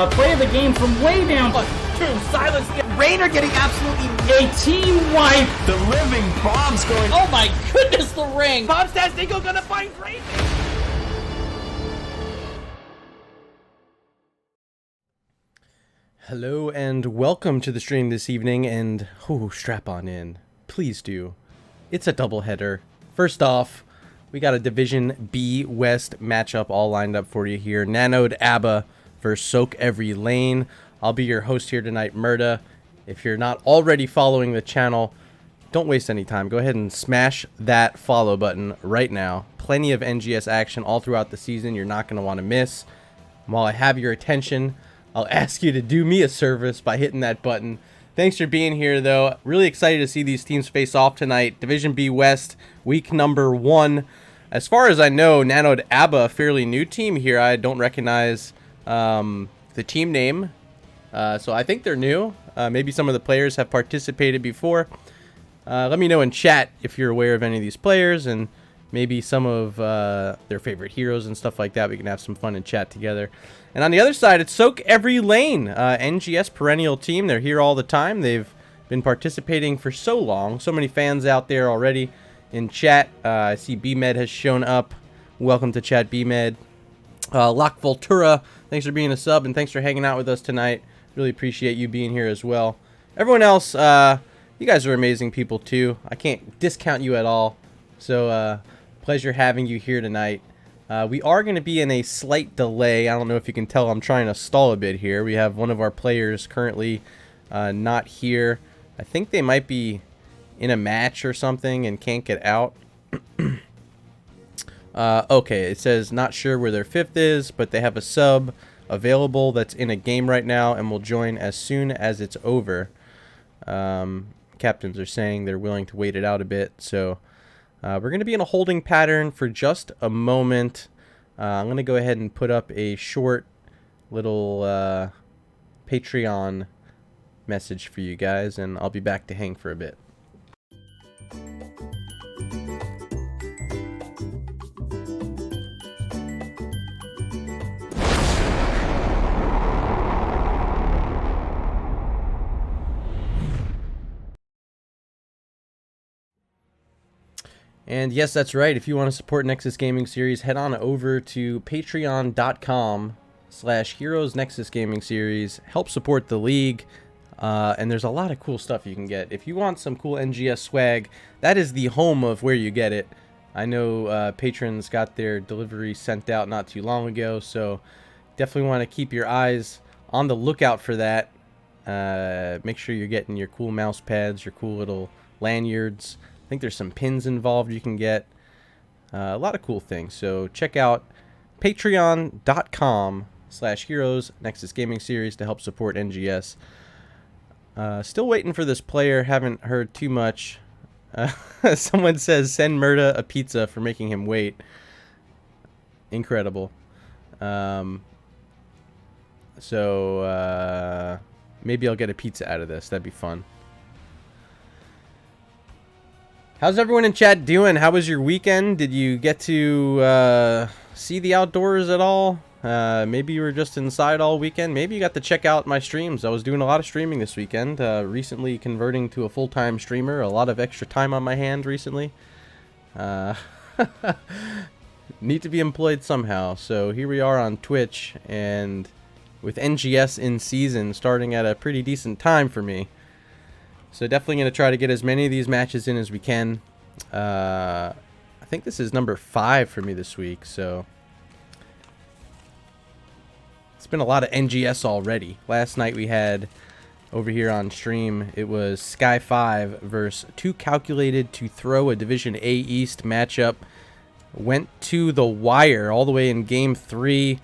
play of the game from way down. Silence. Rainer getting absolutely A team wipe. The living bomb's going. Oh my goodness, the ring. Bombstastic gonna find Rainer. Hello and welcome to the stream this evening, and strap on in. Please do. It's a doubleheader. First off, we got a Division B West matchup all lined up for you here. Nanoed Aba versus sOaK LaNe. I'll be your host here tonight, Murda. If you're not already following the channel, don't waste any time. Go ahead and smash that follow button right now. Plenty of NGS action all throughout the season you're not going to want to miss. While I have your attention, I'll ask you to do me a service by hitting that button. Thanks for being here, though. Really excited to see these teams face off tonight. Division B West, week number 1. As far as I know, Nanoed Aba, a fairly new team here. I don't recognize the team name, so I think they're new. Maybe some of the players have participated before. Let me know in chat if you're aware of any of these players and maybe some of their favorite heroes and stuff like that. We can have some fun and chat together. And on the other side, it's sOaK LaNe, NGS perennial team. They're here all the time. They've been participating for so long. So many fans out there already in chat. I see BMed has shown up. Welcome to chat, BMed. Lock Voltura, thanks for being a sub and thanks for hanging out with us tonight. Really appreciate you being here as well. Everyone else, you guys are amazing people too. I can't discount you at all. So pleasure having you here tonight. We are going to be in a slight delay. I don't know if you can tell I'm trying to stall a bit here. We have one of our players currently not here. I think they might be in a match or something and can't get out. Okay, it says not sure where their 5th is, but they have a sub available that's in a game right now and will join as soon as it's over. Captains are saying they're willing to wait it out a bit, so we're going to be in a holding pattern for just a moment. I'm going to go ahead and put up a short little Patreon message for you guys, and I'll be back to hang for a bit. And yes, that's right. If you want to support Nexus Gaming Series, head on over to patreon.com/Heroes Nexus Gaming Series. Help support the league. And there's a lot of cool stuff you can get. If you want some cool NGS swag, that is the home of where you get it. I know patrons got their delivery sent out not too long ago, so definitely want to keep your eyes on the lookout for that. Make sure you're getting your cool mouse pads, your cool little lanyards. I think there's some pins involved you can get. A lot of cool things. So check out patreon.com/Heroes Nexus Gaming Series to help support NGS. Still waiting for this player. Haven't heard too much. Someone says send Murda a pizza for making him wait. Incredible. So maybe I'll get a pizza out of this. That'd be fun. How's everyone in chat doing? How was your weekend? Did you get to see the outdoors at all? Maybe you were just inside all weekend. Maybe you got to check out my streams. I was doing a lot of streaming this weekend. Recently converting to a full-time streamer. A lot of extra time on my hand recently. Need to be employed somehow. So here we are on Twitch, and with NGS in season starting at a pretty decent time for me. So definitely going to try to get as many of these matches in as we can. I think this is number 5 for me this week, so it's been a lot of NGS already. Last night we had over here on stream, it was Sky 5 versus 2 Calculated to Throw, a Division A East matchup. Went to the wire all the way in Game 3.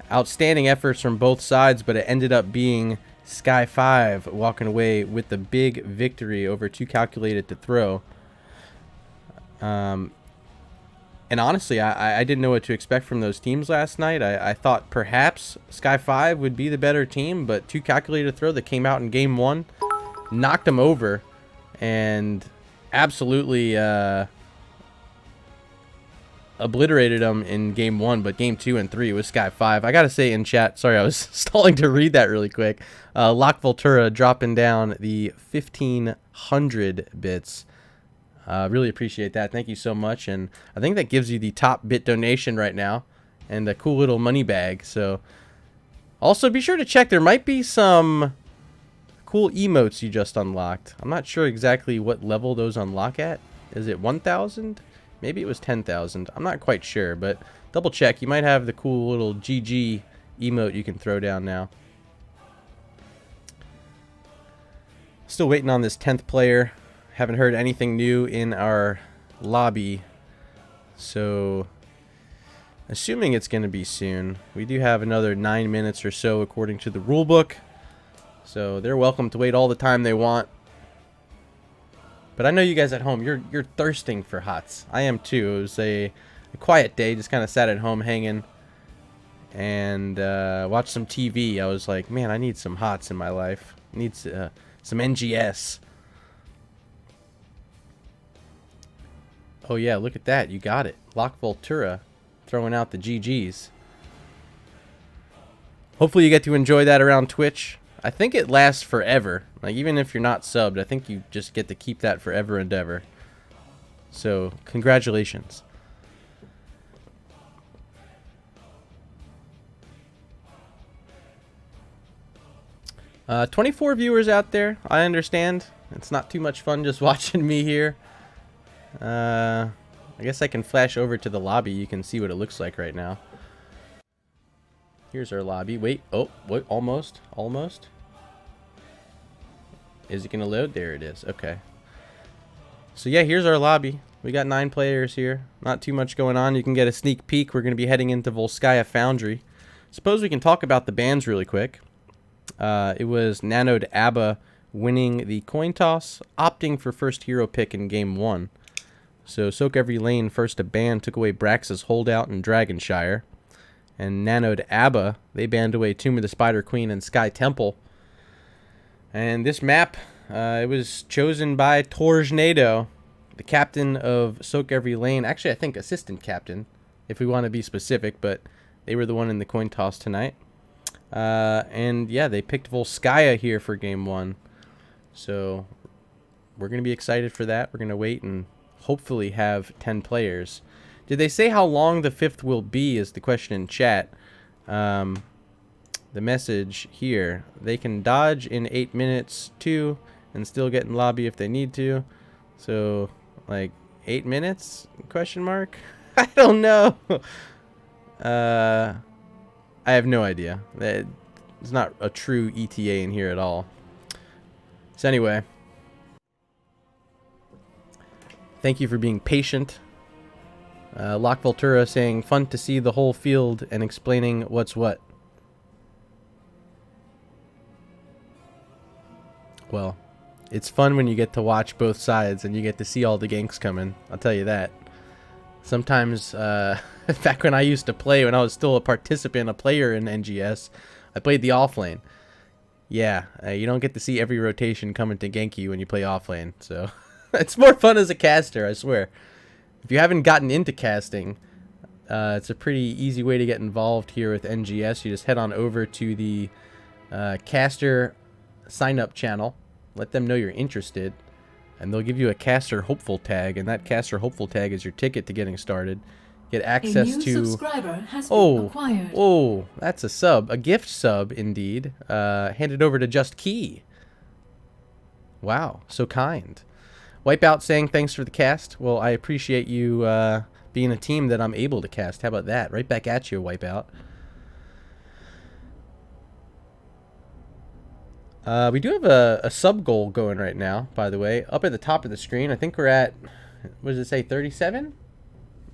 Outstanding efforts from both sides, but it ended up being Sky 5 walking away with the big victory over 2 Calculated to Throw. And honestly, I didn't know what to expect from those teams last night. I thought perhaps Sky 5 would be the better team, but 2 Calculated to Throw that came out in Game 1 knocked them over and absolutely obliterated them in game 1, but game 2 and 3 was Sky 5. I gotta say in chat, sorry, I was stalling to read that really quick. Lock Voltura dropping down the 1,500 bits. Really appreciate that. Thank you so much. And I think that gives you the top bit donation right now and a cool little money bag. So also be sure to check. There might be some cool emotes you just unlocked. I'm not sure exactly what level those unlock at. Is it 1,000? Maybe it was 10,000. I'm not quite sure, but double check. You might have the cool little GG emote you can throw down now. Still waiting on this 10th player. Haven't heard anything new in our lobby. So, assuming it's going to be soon. We do have another 9 minutes or so according to the rulebook. So, they're welcome to wait all the time they want. But I know you guys at home, you're thirsting for HOTS. I am too. It was a quiet day. Just kind of sat at home hanging. And watched some TV. I was like, man, I need some HOTS in my life. I need some NGS. Oh yeah, look at that. You got it. Lock Voltura throwing out the GGs. Hopefully you get to enjoy that around Twitch. I think it lasts forever. Like, even if you're not subbed, I think you just get to keep that forever and ever. So, congratulations. Uh, 24 viewers out there. I understand. It's not too much fun just watching me here. I guess I can flash over to the lobby. You can see what it looks like right now. Here's our lobby. Wait. Oh, wait. Almost. Almost. Is it going to load? There it is. Okay. So, yeah, here's our lobby. We got 9 players here. Not too much going on. You can get a sneak peek. We're going to be heading into Volskaya Foundry. Suppose we can talk about the bans really quick. It was Nanoed Aba winning the coin toss, opting for first hero pick in game 1. So sOaK every lane first to ban took away Brax's holdout in Dragonshire. And Nanoed Aba, they banned away Tomb of the Spider Queen and Sky Temple. And this map, it was chosen by Torjnado, the captain of sOaK every lane. Actually, I think assistant captain, if we want to be specific, but they were the one in the coin toss tonight. And yeah, they picked Volskaya here for game 1. So we're going to be excited for that. We're going to wait and hopefully have 10 players. Did they say how long the 5th will be is the question in chat. The message here. They can dodge in 8 minutes too and still get in lobby if they need to. So, like, 8 minutes? Question mark? I don't know. I have no idea. There's not a true ETA in here at all. So anyway, thank you for being patient. Lock Voltura saying, fun to see the whole field and explaining what's what. Well, it's fun when you get to watch both sides and you get to see all the ganks coming. I'll tell you that. Sometimes, back when I used to play, when I was still a participant, a player in NGS, I played the offlane. Yeah, you don't get to see every rotation coming to gank you when you play offlane, so it's more fun as a caster, I swear. If you haven't gotten into casting, it's a pretty easy way to get involved here with NGS. You just head on over to the caster sign-up channel, let them know you're interested, and they'll give you a caster hopeful tag, and that caster hopeful tag is your ticket to getting started. Get access to subscriber has been acquired. Oh, that's a sub, a gift sub indeed. Handed over to Just Key. Wow, so kind. Wipeout saying thanks for the cast. Well, I appreciate you being a team that I'm able to cast. How about that? Right back at you, Wipeout. We do have a sub goal going right now, by the way. Up at the top of the screen, I think we're at, what does it say, 37?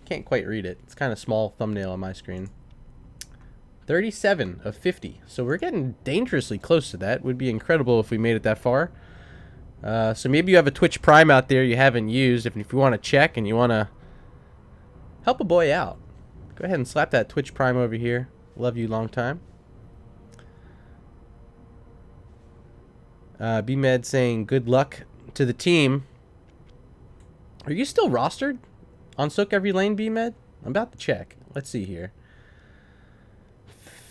Can't quite read it. It's kind of small thumbnail on my screen. 37 of 50. So we're getting dangerously close to that. Would be incredible if we made it that far. So maybe you have a Twitch Prime out there you haven't used. If you want to check and you want to help a boy out, go ahead and slap that Twitch Prime over here. Love you long time. BMed saying good luck to the team. Are you still rostered on sOaK every lane, BMed? I'm about to check. Let's see here.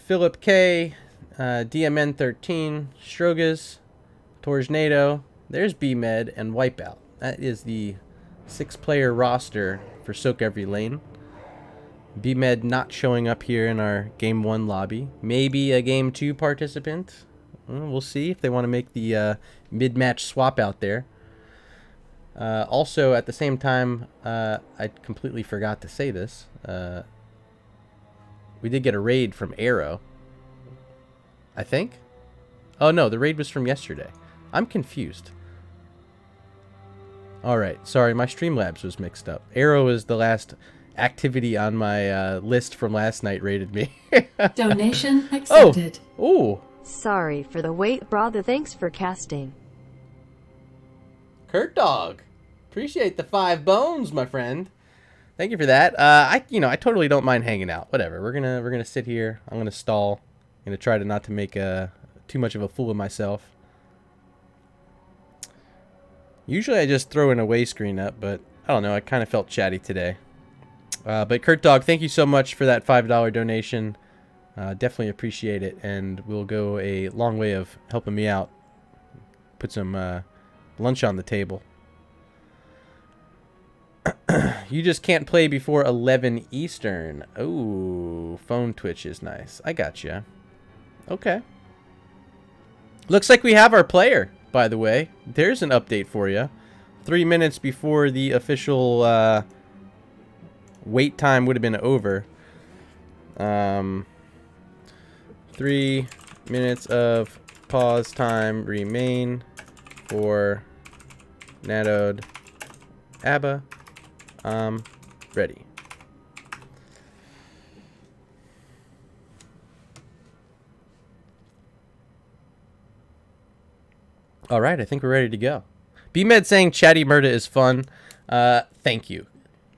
Philip K, DMN13, Strogas, Tornado. There's B-Med and Wipeout. That is the 6-player roster for sOaK Every Lane. B-Med not showing up here in our Game 1 lobby. Maybe a Game 2 participant. We'll see if they want to make the mid-match swap out there. Also, at the same time, I completely forgot to say this. We did get a raid from Arrow. I think? Oh, no, the raid was from yesterday. I'm confused. Alright, sorry, my Streamlabs was mixed up. Arrow is the last activity on my list from last night rated me. Donation accepted. Oh! Ooh! Sorry for the wait, brother. Thanks for casting. Kurt Dog, appreciate the 5 bones, my friend. Thank you for that. I totally don't mind hanging out. Whatever. We're gonna sit here. I'm gonna stall. I'm gonna try to not to make too much of a fool of myself. Usually I just throw an away screen up, but I don't know. I kind of felt chatty today. But Kurt Dog, thank you so much for that $5 donation. Definitely appreciate it, and will go a long way of helping me out. Put some lunch on the table. You just can't play before 11 Eastern. Oh, phone Twitch is nice. I gotcha. Okay. Looks like we have our player, by the way. There's an update for you. 3 minutes before the official wait time would have been over. 3 minutes of pause time remain for Nanoed Aba. Ready. Alright, I think we're ready to go. B-Med saying Chatty Murda is fun. Thank you.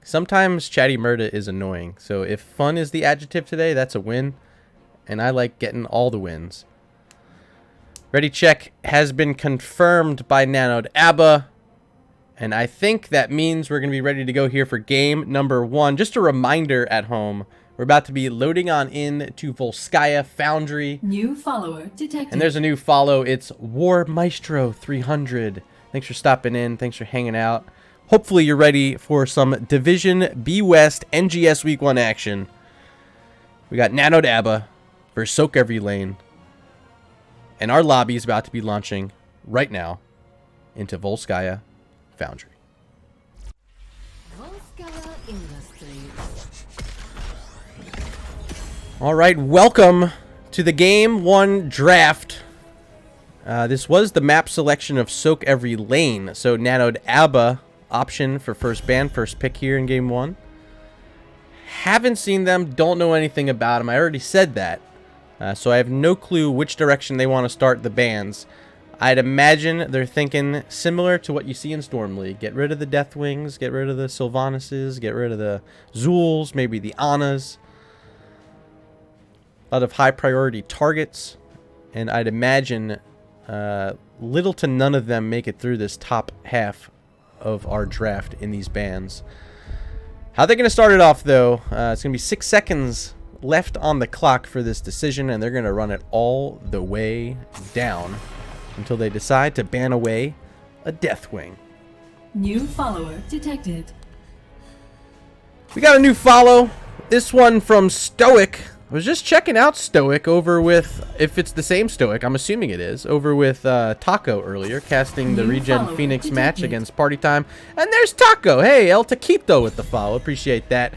Sometimes Chatty Murda is annoying. So if fun is the adjective today, that's a win. And I like getting all the wins. Ready check has been confirmed by Nanoed Aba. And I think that means we're going to be ready to go here for game number 1. Just a reminder at home, we're about to be loading on in to Volskaya Foundry. New follower detected. And there's a new follow. It's War Maestro 300. Thanks for stopping in. Thanks for hanging out. Hopefully you're ready for some Division B West NGS Week 1 action. We got Nanoed Aba versus sOaK Every Lane. And our lobby is about to be launching right now into Volskaya Foundry. All right, welcome to the Game 1 draft. This was the map selection of sOaK Every Lane. So Nanoed Aba option for first ban, first pick here in Game 1. Haven't seen them, don't know anything about them. I already said that. So I have no clue which direction they want to start the bans. I'd imagine they're thinking similar to what you see in Storm League. Get rid of the Deathwings, get rid of the Sylvanuses, get rid of the Zuuls, maybe the Annas. A lot of high priority targets. And I'd imagine little to none of them make it through this top half of our draft in these bans. How they're going to start it off, though, it's going to be 6 seconds left on the clock for this decision, and they're going to run it all the way down until they decide to ban away a Deathwing. New follower detected. We got a new follow. This one from sOaK. I was just checking out sOaK over with, if it's the same sOaK, I'm assuming it is, over with Taco earlier, casting the Regen Phoenix match against Party Time. And there's Taco. Hey, El Taquito with the follow. Appreciate that.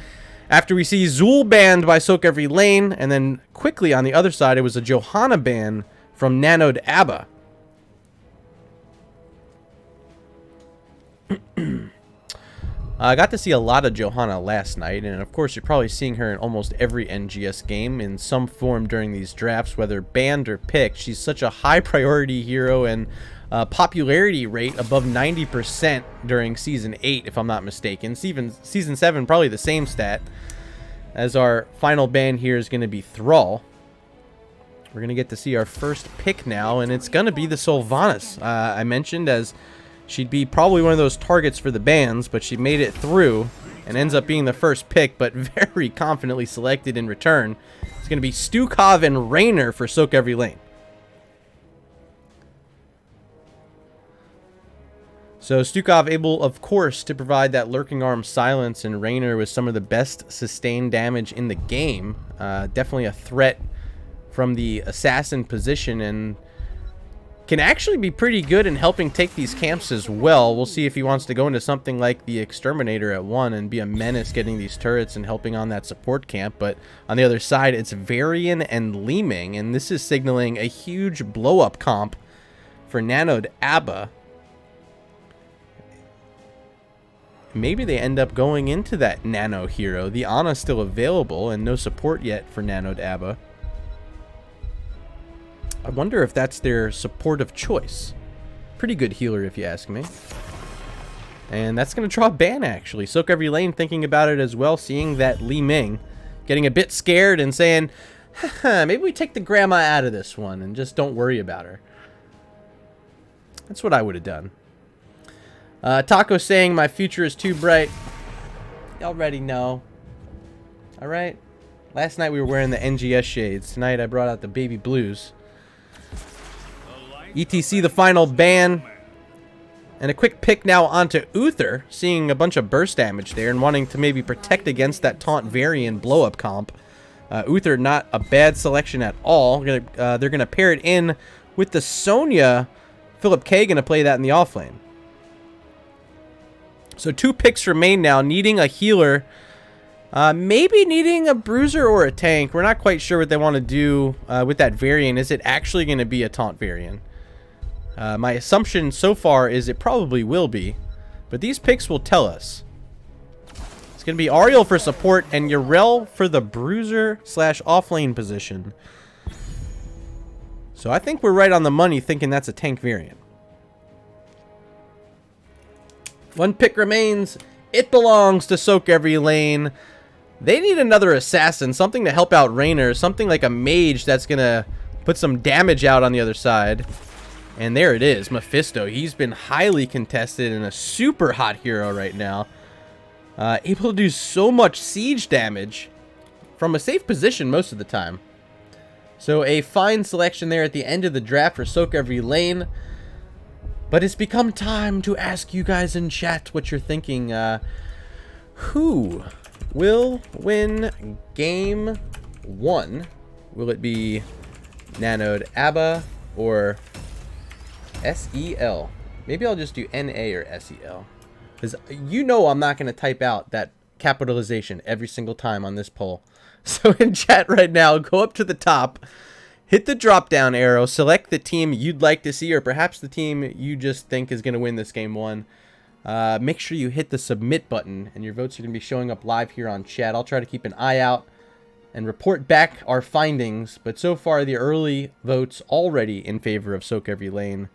After we see Zuul banned by sOaK Every Lane, and then quickly on the other side, it was a Johanna ban from Nanoed Aba. I got to see a lot of Johanna last night, and of course you're probably seeing her in almost every NGS game in some form during these drafts, whether banned or picked. She's such a high priority hero, and popularity rate above 90% during Season 8, if I'm not mistaken. Season 7, probably the same stat, as our final ban here is going to be Thrall. We're going to get to see our first pick now, and it's going to be the Sylvanus. I mentioned as she'd be probably one of those targets for the bans, but she made it through. and ends up being the first pick, but very confidently selected in return. It's going to be sOaK and Raynor for sOaK every lane. So sOaK able, of course, to provide that lurking arm silence, and Raynor with some of the best sustained damage in the game. Definitely a threat from the assassin position, and can actually be pretty good in helping take these camps as well. We'll see if he wants to go into something like the Exterminator at 1 and be a menace getting these turrets and helping on that support camp. But on the other side, it's Varian and LaNe, and this is signaling a huge blow-up comp for Nanoed Aba. Maybe they end up going into that Nano hero. The Ana's still available and no support yet for Nanoed Aba. I wonder if that's their support of choice. Pretty good healer if you ask me. And that's going to draw a ban actually. sOaK every lane thinking about it as well, seeing that Li Ming getting a bit scared and saying, haha, maybe we take the grandma out of this one and just don't worry about her. That's what I would have done. Taco saying my future is too bright. You already know. Alright. Last night we were wearing the NGS shades. Tonight I brought out the baby blues. ETC the final ban. And a quick pick now onto eVeRy, seeing a bunch of burst damage there and wanting to maybe protect against that taunt Varian blow-up comp. eVeRy not a bad selection at all. They're going to pair it in with the Sonya. philipK going to play that in the offlane. So 2 picks remain now, needing a healer. Maybe needing a bruiser or a tank. We're not quite sure what they want to do with that Varian. Is it actually going to be a taunt Varian? My assumption so far is it probably will be, but these picks will tell us. It's going to be Ariel for support and Yrel for the bruiser / offlane position. So I think we're right on the money thinking that's a tank Variant. 1 pick remains. It belongs to sOaK every lane. They need another assassin, something to help out Raynor, something like a mage that's going to put some damage out on the other side. And there it is, Mephisto. He's been highly contested and a super hot hero right now. Able to do so much siege damage from a safe position most of the time. So a fine selection there at the end of the draft for sOaK every lane. But it's become time to ask you guys in chat what you're thinking. Who will win game 1? Will it be Nanoed Aba or SEL? Maybe I'll just do NA or SEL. Because you know I'm not going to type out that capitalization every single time on this poll. So in chat right now, go up to the top. Hit the drop down arrow, select the team you'd like to see, or perhaps the team you just think is going to win this game 1. Make sure you hit the submit button, and your votes are going to be showing up live here on chat. I'll try to keep an eye out and report back our findings, but so far the early votes already in favor of sOaK every lane.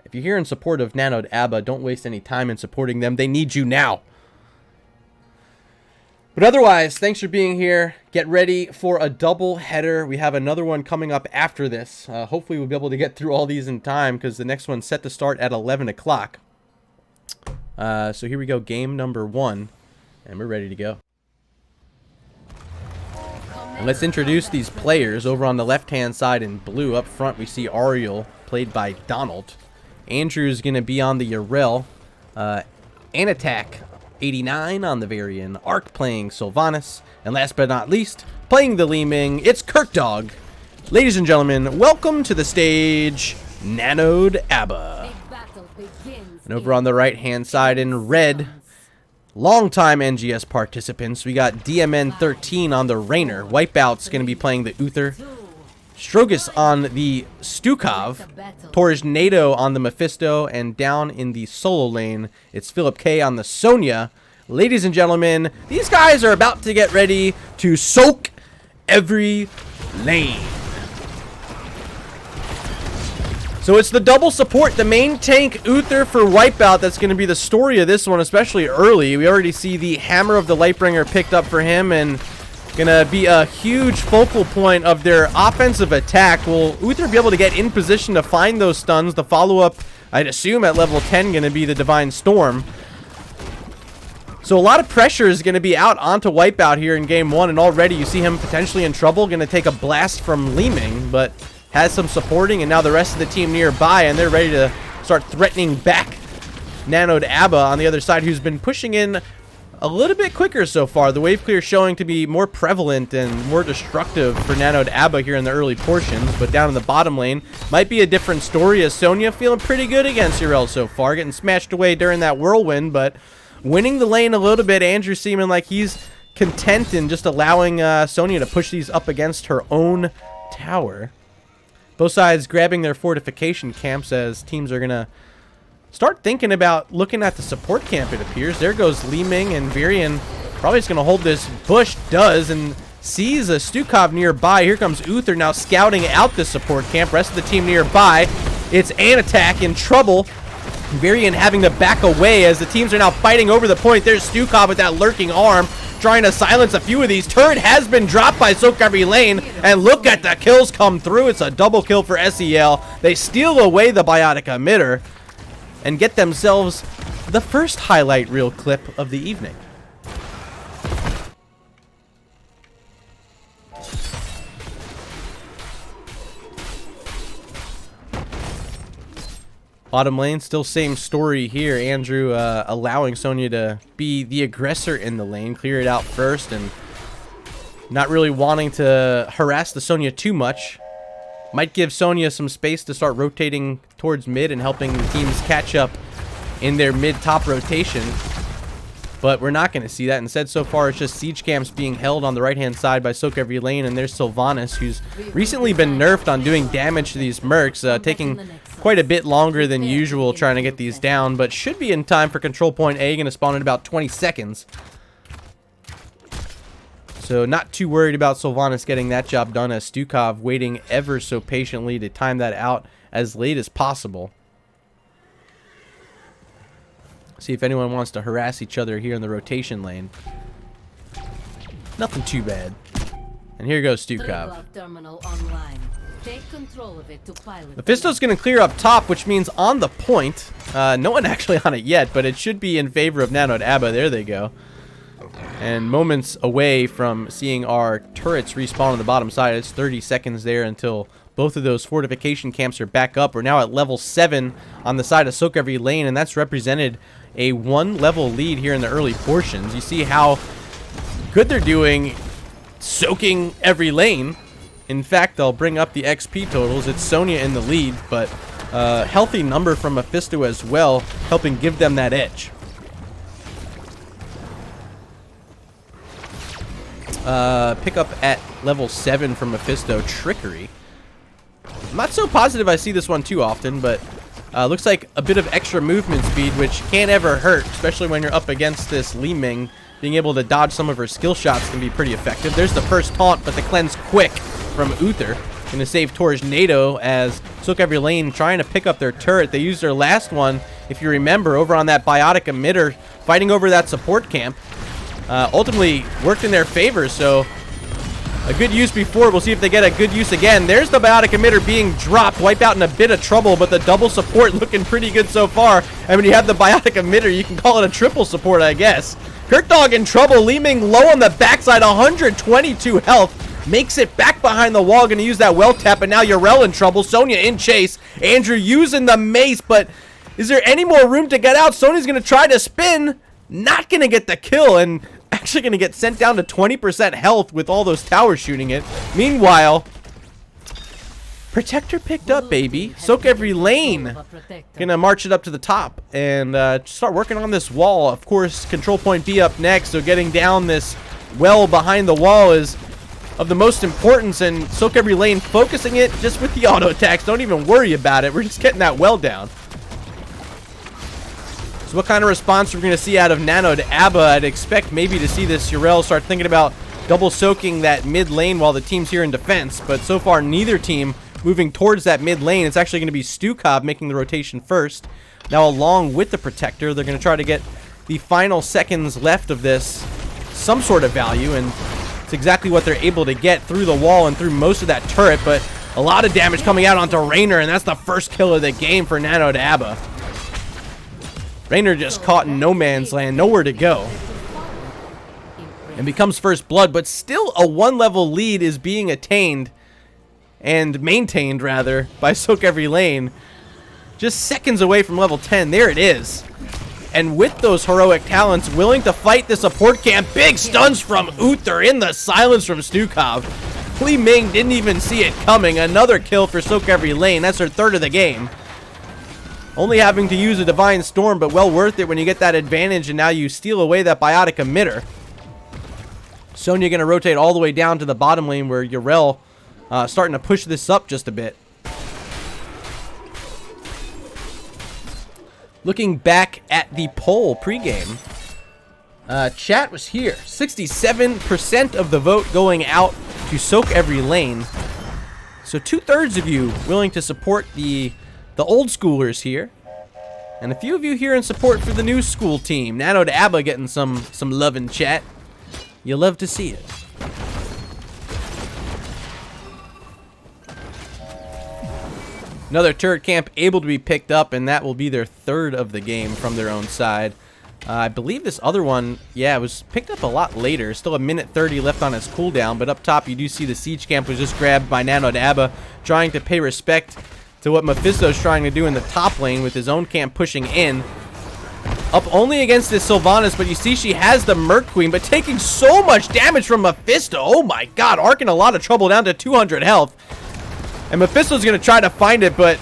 If you're here in support of Nanoed Aba, don't waste any time in supporting them. They need you now. But otherwise, thanks for being here. Get ready for a double header. We have another one coming up after this. Hopefully we'll be able to get through all these in time because the next one's set to start at 11 o'clock. So here we go, game number 1, and we're ready to go. And let's introduce these players. Over on the left-hand side in blue, up front, we see Ariel, played by Donald. Andrew's going to be on the Yrel. Anatak 89 on the Varian, Arc playing Sylvanas, and last but not least, playing the Li Ming, it's KirkDog. Ladies and gentlemen, welcome to the stage, Nanoed Aba. And over on the right-hand side in red, longtime NGS participants, we got DMN13 on the Raynor. Wipeout's going to be playing the eVeRy. Strogus on the sOaK, Tornado on the Mephisto, and down in the solo lane, it's philipK on the Sonya. Ladies and gentlemen, these guys are about to get ready to sOaK every lane. So it's the double support, the main tank eVeRy for Wipeout that's going to be the story of this one, especially early. We already see the Hammer of the Lightbringer picked up for him, and gonna be a huge focal point of their offensive attack. Will eVeRy be able to get in position to find those stuns? The follow-up, I'd assume, at level 10 gonna be the Divine Storm. So a lot of pressure is going to be out onto Wipeout here in game 1, and already you see him potentially in trouble. Going to take a blast from LaNe, but has some supporting, and now the rest of the team nearby, and they're ready to start threatening back Nanoed Aba on the other side, who's been pushing in a little bit quicker so far. The wave clear showing to be more prevalent and more destructive for Nanoed Aba here in the early portions, but down in the bottom lane might be a different story, as sOaK feeling pretty good against eVeRy so far, getting smashed away during that whirlwind, but winning the lane a little bit. Andrew seeming like he's content in just allowing sOaK to push these up against her own tower. Both sides grabbing their fortification camps as teams are going to start thinking about looking at the support camp, it appears. There goes LaNe, and eVeRy probably just going to hold this bush, does, and sees a sOaK nearby. Here comes eVeRy now scouting out the support camp. Rest of the team nearby. It's Anattack in trouble. eVeRy having to back away as the teams are now fighting over the point. There's sOaK with that lurking arm, trying to silence a few of these. Turret has been dropped by sOaK, and look at the kills come through. It's a double kill for SEL. They steal away the biotic emitter and get themselves the first highlight reel clip of the evening. Bottom lane, still same story here. Andrew allowing sOaK to be the aggressor in the lane, clear it out first, and not really wanting to harass the sOaK too much. Might give sOaK some space to start rotating towards mid and helping the teams catch up in their mid-top rotation. But we're not going to see that. Instead, so far, it's just siege camps being held on the right-hand side by sOaK, and there's Sylvanas, who's recently been nerfed on doing damage to these mercs, taking quite a bit longer than usual trying to get these down, but should be in time for control point A, going to spawn in about 20 seconds. So not too worried about Sylvanas getting that job done, as sOaK waiting ever so patiently to time that out as late as possible. See if anyone wants to harass each other here in the rotation lane. Nothing too bad. And here goes sOaK. Mephisto's going to clear up top, which means on the point. No one actually on it yet, but it should be in favor of Nanoed Aba. There they go. And moments away from seeing our turrets respawn on the bottom side. It's 30 seconds there until both of those fortification camps are back up. We're now at level 7 on the side of sOaK, and that's represented a 1-level lead here in the early portions. You see how good they're doing soaking every lane. In fact, I'll bring up the XP totals. It's sOaK in the lead, but a healthy number from Mephisto as well, helping give them that edge. Pick up at level 7 from Mephisto, Trickery. I'm not so positive I see this one too often, but looks like a bit of extra movement speed, which can't ever hurt, especially when you're up against this LaNe. Being able to dodge some of her skill shots can be pretty effective. There's the first taunt, but the cleanse quick from eVeRy. Going to save Tornado as sOaK trying to pick up their turret. They used their last one, if you remember, over on that biotic emitter, fighting over that support camp. Ultimately worked in their favor, so a good use before. We'll see if they get a good use again. There's the biotic emitter being dropped. Wipeout in a bit of trouble, but the double support looking pretty good so far. And when you have the biotic emitter, you can call it a triple support, I guess. Kirkdog in trouble, Leeming low on the backside, 122 health. Makes it back behind the wall, going to use that well tap, and now eVeRy in trouble. sOaK in chase. Andrew using the mace, but is there any more room to get out? Sony's going to try to spin. Not going to get the kill, and actually going to get sent down to 20% health with all those towers shooting it. Meanwhile, Protector picked up, baby. sOaK going to march it up to the top and start working on this wall. Of course, control point B up next, so getting down this well behind the wall is of the most importance, and sOaK focusing it just with the auto attacks. Don't even worry about it. We're just getting that well down. So what kind of response we're going to see out of Nanoed Aba? I'd expect maybe to see this eVeRy start thinking about double soaking that mid lane while the team's here in defense. But so far, neither team moving towards that mid lane. It's actually going to be sOaK making the rotation first. Now, along with the Protector, they're going to try to get the final seconds left of this some sort of value. And it's exactly what they're able to get through the wall and through most of that turret. But a lot of damage coming out onto Raynor, and that's the first kill of the game for Nanoed Aba. Raynor just caught in no man's land, nowhere to go. and becomes first blood, but still a 1-level lead is being attained and maintained, rather, by sOaK LaNe. Just seconds away from level 10. There it is. And with those heroic talents, willing to fight the support camp. Big stuns from eVeRy in the silence from Stukov. Li Ming didn't even see it coming. Another kill for sOaK LaNe. That's her third of the game. Only having to use a Divine Storm, but well worth it when you get that advantage, and now you steal away that biotic emitter. Sonya going to rotate all the way down to the bottom lane where Yrel starting to push this up just a bit. Looking back at the poll pregame, chat was here. 67% of the vote going out to sOaK LaNe. So 2/3 of you willing to support the old schoolers here. And a few of you here in support for the new school team. Nanoed Aba getting some love in chat. You love to see it. Another turret camp able to be picked up, and that will be their third of the game from their own side. I believe this other one, yeah, it was picked up a lot later. Still a minute 30 left on its cooldown, but up top you do see the siege camp was just grabbed by Nanoed Aba, trying to pay respect to what Mephisto's trying to do in the top lane with his own camp pushing in. Up only against this Sylvanas, but you see she has the Merc Queen, but taking so much damage from Mephisto. Oh my god, Ark in a lot of trouble, down to 200 health. And Mephisto's going to try to find it, but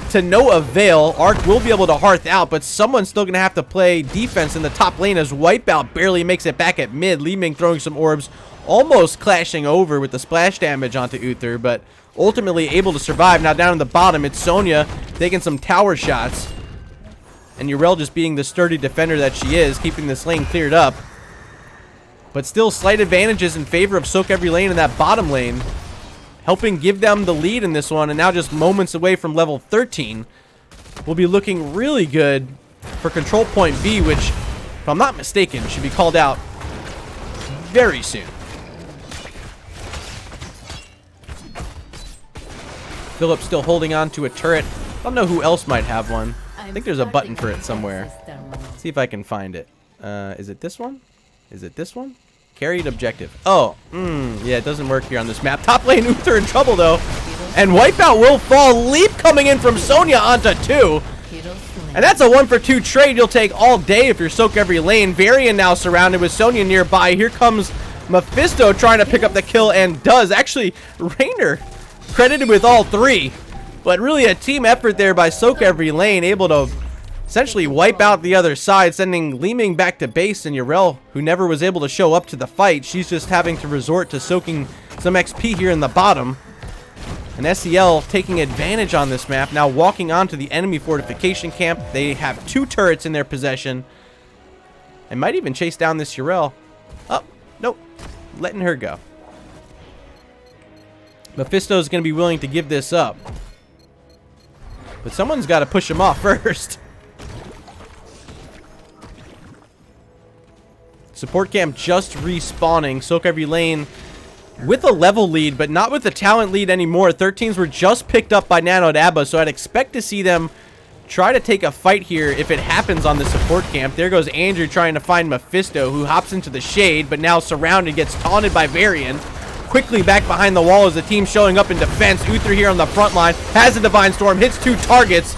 to no avail. Ark will be able to hearth out, but someone's still going to have to play defense in the top lane as Wipeout barely makes it back at mid. Li Ming throwing some orbs, almost clashing over with the splash damage onto eVeRy, but ultimately able to survive. Now down in the bottom, it's Sonya taking some tower shots. And Yrel just being the sturdy defender that she is, keeping this lane cleared up. But still slight advantages in favor of sOaK LaNe in that bottom lane, helping give them the lead in this one, and now just moments away from level 13. Will be looking really good for control point B, which, if I'm not mistaken, should be called out very soon. Philip still holding on to a turret. I don't know who else might have one. I think there's a button for it somewhere. Let's see if I can find it. Is it this one? Is it this one? Carried objective. Oh, yeah, it doesn't work here on this map. Top lane eVeRy in trouble, though. And Wipeout will fall. Leap coming in from Sonya onto 2. And that's a 1-for-2 trade you'll take all day if you're sOaK LaNe. Varian now surrounded with Sonya nearby. Here comes Mephisto trying to pick up the kill, and does. Actually, Raynor credited with all 3. But really a team effort there by sOaK LaNe, able to essentially wipe out the other side, sending Li Ming back to base, and Yrel, who never was able to show up to the fight, she's just having to resort to soaking some XP here in the bottom. And SEL taking advantage on this map, now walking onto the enemy fortification camp. They have 2 turrets in their possession, and might even chase down this Yrel. Oh, nope, letting her go. Mephisto's going to be willing to give this up, but someone's got to push him off first. Support camp just respawning. sOaK LaNe with a level lead, but not with the talent lead anymore. 13s were just picked up by Nanoed Aba, so I'd expect to see them try to take a fight here if it happens on the support camp. There goes Andrew trying to find Mephisto, who hops into the shade, but now surrounded, gets taunted by Varian. Quickly back behind the wall as the team showing up in defense. eVeRy here on the front line has a Divine Storm, hits 2 targets.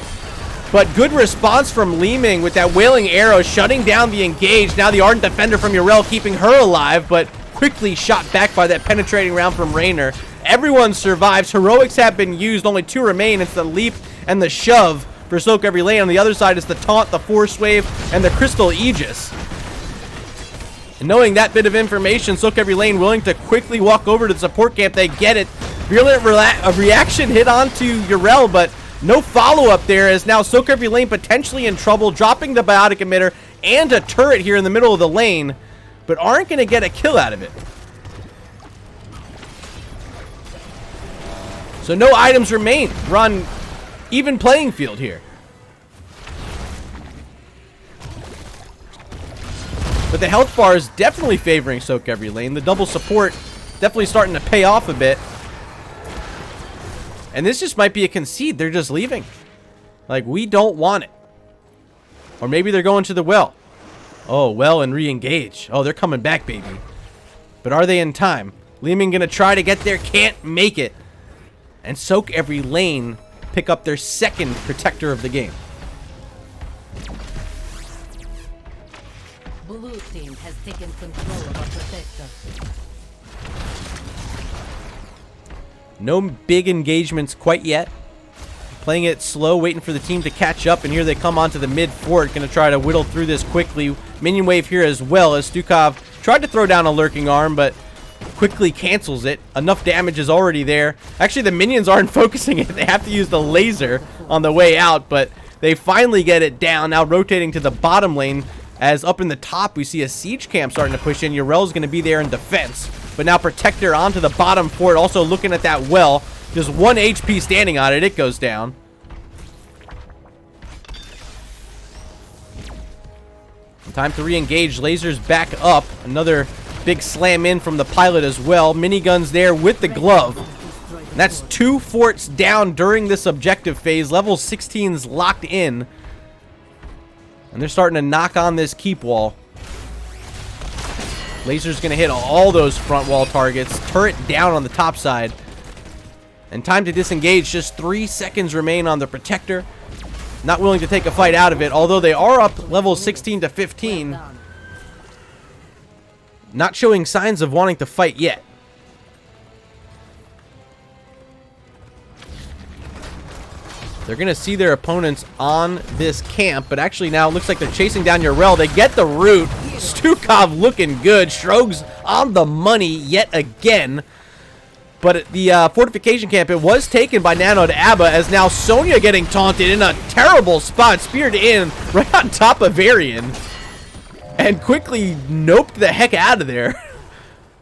But good response from Li Ming with that Wailing Arrow, shutting down the engage. Now the Ardent Defender from Yrel keeping her alive, but quickly shot back by that penetrating round from Raynor. Everyone survives. Heroics have been used. Only 2 remain. It's the Leap and the Shove for sOaK LaNe. On the other side is the Taunt, the Force Wave, and the Crystal Aegis. And knowing that bit of information, sOaK LaNe willing to quickly walk over to the support camp. They get it. Virulent reaction hit onto Yrel, but no follow-up there, as now sOaK LaNe potentially in trouble, dropping the biotic emitter and a turret here in the middle of the lane, but aren't going to get a kill out of it. So no items remain. Run even playing field here. But the health bar is definitely favoring sOaK LaNe. The double support definitely starting to pay off a bit. And this just might be a concede. They're just leaving. Like, we don't want it. Or maybe they're going to the well. Oh, well, and re-engage. Oh, they're coming back, baby. But are they in time? LaNe gonna try to get there, can't make it. And sOaK every lane pick up their second protector of the game. Blue team has taken control of our protector. No big engagements quite yet. Playing it slow, waiting for the team to catch up, and here they come onto the mid fort. Gonna try to whittle through this quickly. Minion wave here as well, as sOaK tried to throw down a lurking arm, but quickly cancels it. Enough damage is already there. Actually, the minions aren't focusing it. They have to use the laser on the way out, but they finally get it down. Now rotating to the bottom lane, as up in the top we see a siege camp starting to push in. Yrel's going to be there in defense, but now Protector onto the bottom fort, also looking at that well. Just 1 HP standing on it. It goes down. Time to re-engage. Lasers back up. Another big slam in from the pilot as well. Miniguns there with the glove. And that's 2 forts down during this objective phase. Level 16's locked in. And they're starting to knock on this keep wall. Laser's going to hit all those front wall targets. Turret down on the top side. And time to disengage. Just 3 seconds remain on the Protector. Not willing to take a fight out of it, although they are up level 16 to 15. Not showing signs of wanting to fight yet. They're going to see their opponents on this camp, but actually now it looks like they're chasing down Yrel. They get the root. sOaK looking good. Strogs on the money yet again. But the fortification camp, it was taken by Nanoed Aba, as now Sonya getting taunted in a terrible spot. Speared in right on top of Varian. And quickly noped the heck out of there.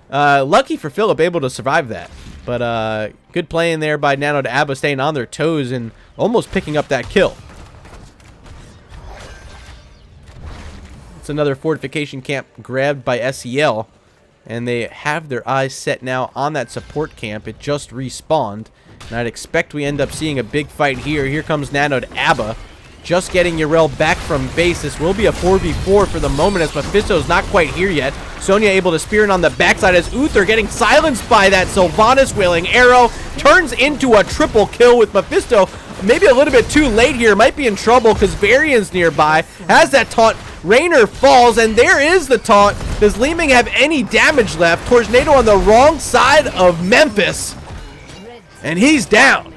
Lucky for Philip, able to survive that. But good playing there by Nanoed Aba, staying on their toes and almost picking up that kill. It's another fortification camp grabbed by SEL. And they have their eyes set now on that support camp. It just respawned. And I'd expect we end up seeing a big fight here. Here comes Nanoed Aba. Just getting Yrel back from base. This will be a 4v4 for the moment, as Mephisto's not quite here yet. Sonya able to spear in on the backside, as Uther getting silenced by that Sylvanas wailing arrow. Turns into a triple kill with Mephisto. Maybe a little bit too late here. Might be in trouble because Varian's nearby. Has that taunt. Raynor falls, and there is the taunt. Does LaNe have any damage left? Tornado on the wrong side of Memphis. And he's down.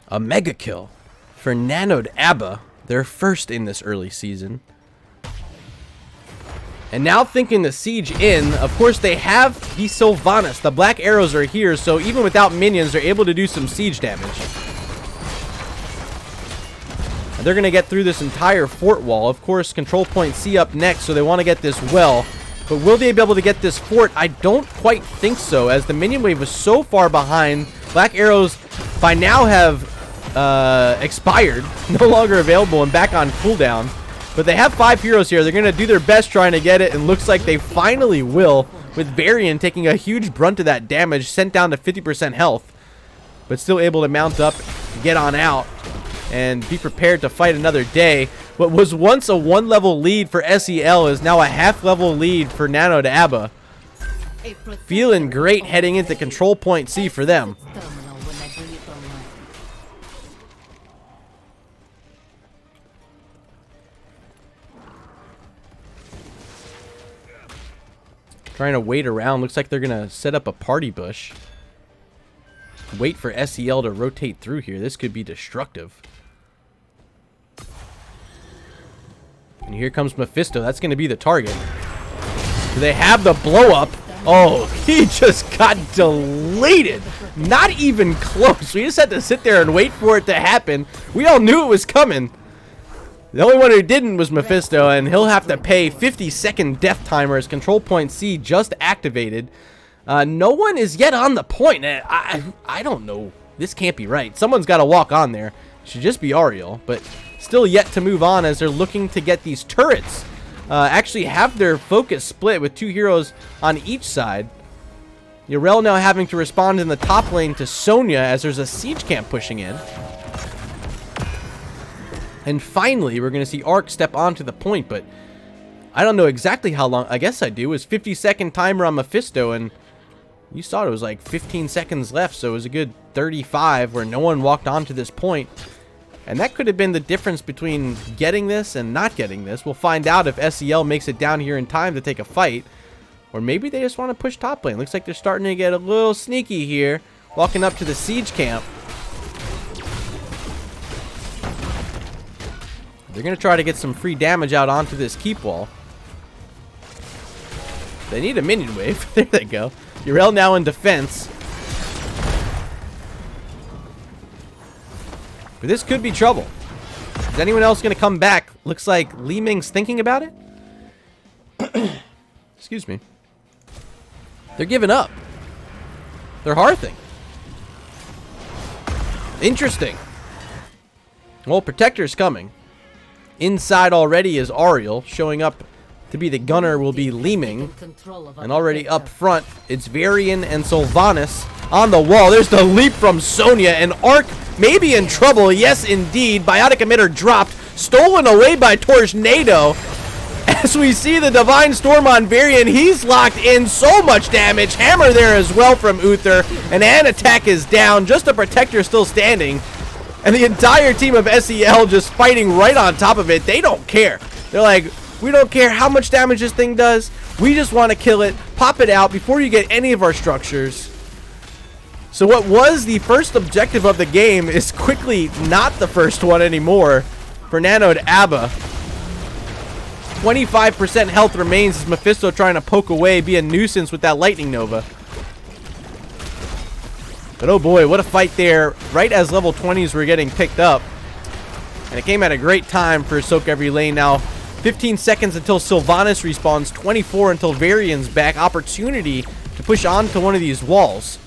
A mega kill for Nanoed Aba, their first in this early season. And now thinking the siege in, of course they have the Sylvanas. The black arrows are here, so even without minions, they're able to do some siege damage. And they're going to get through this entire fort wall. Of course, control point C up next, so they want to get this well. But will they be able to get this fort? I don't quite think so, as the minion wave was so far behind. Black arrows by now have expired, no longer available, and back on cooldown. But they have 5 heroes here. They're going to do their best trying to get it, and looks like they finally will, with Varian taking a huge brunt of that damage, sent down to 50% health, but still able to mount up, get on out, and be prepared to fight another day. What was once a 1-level lead for SEL is now a half-level lead for Nanoed Aba. Feeling great heading into control point C for them. Trying to wait around. Looks like they're going to set up a party bush. Wait for SEL to rotate through here. This could be destructive. And here comes Mephisto. That's going to be the target. Do they have the blow up? Oh, he just got deleted. Not even close. We just had to sit there and wait for it to happen. We all knew it was coming. The only one who didn't was Mephisto, and he'll have to pay 50-second death timer as control point C just activated. No one is yet on the point. I don't know. This can't be right. Someone's got to walk on there. It should just be Ariel, but still yet to move on as they're looking to get these turrets. Actually have their focus split with 2 heroes on each side. Yrel now having to respond in the top lane to Sonya as there's a siege camp pushing in. And finally, we're going to see Arc step onto the point, but I don't know exactly how long. I guess I do. It was 50-second timer on Mephisto, and you saw it was like 15 seconds left, so it was a good 35 where no one walked onto this point. And that could have been the difference between getting this and not getting this. We'll find out if SEL makes it down here in time to take a fight. Or maybe they just want to push top lane. Looks like they're starting to get a little sneaky here. Walking up to the siege camp. They're going to try to get some free damage out onto this keep wall. They need a minion wave. There they go. Yrel now in defense. But this could be trouble. Is anyone else going to come back? Looks like Li Ming's thinking about it. Excuse me. They're giving up. They're hearthing. Interesting. Well, Protector's coming. Inside already is Ariel. Showing up to be the gunner will be Li Ming. And already up front, it's Varian and Sylvanas on the wall. There's the leap from Sonya, and Arc maybe in trouble. Yes, indeed. Biotic Emitter dropped. Stolen away by Tornado. As we see the Divine Storm on Varian, he's locked in. So much damage. Hammer there as well from Uther. And an attack is down. Just a Protector still standing. And the entire team of SEL just fighting right on top of it. They don't care. They're like, we don't care how much damage this thing does. We just want to kill it. Pop it out before you get any of our structures. So what was the first objective of the game is quickly not the first one anymore for Nanoed Aba. 25% health remains as Mephisto trying to poke away, be a nuisance with that Lightning Nova. But oh boy, what a fight there, right as level 20s were getting picked up. And it came at a great time for sOaK every lane. Now, 15 seconds until Sylvanas respawns, 24 until Varian's back. Opportunity to push onto one of these walls.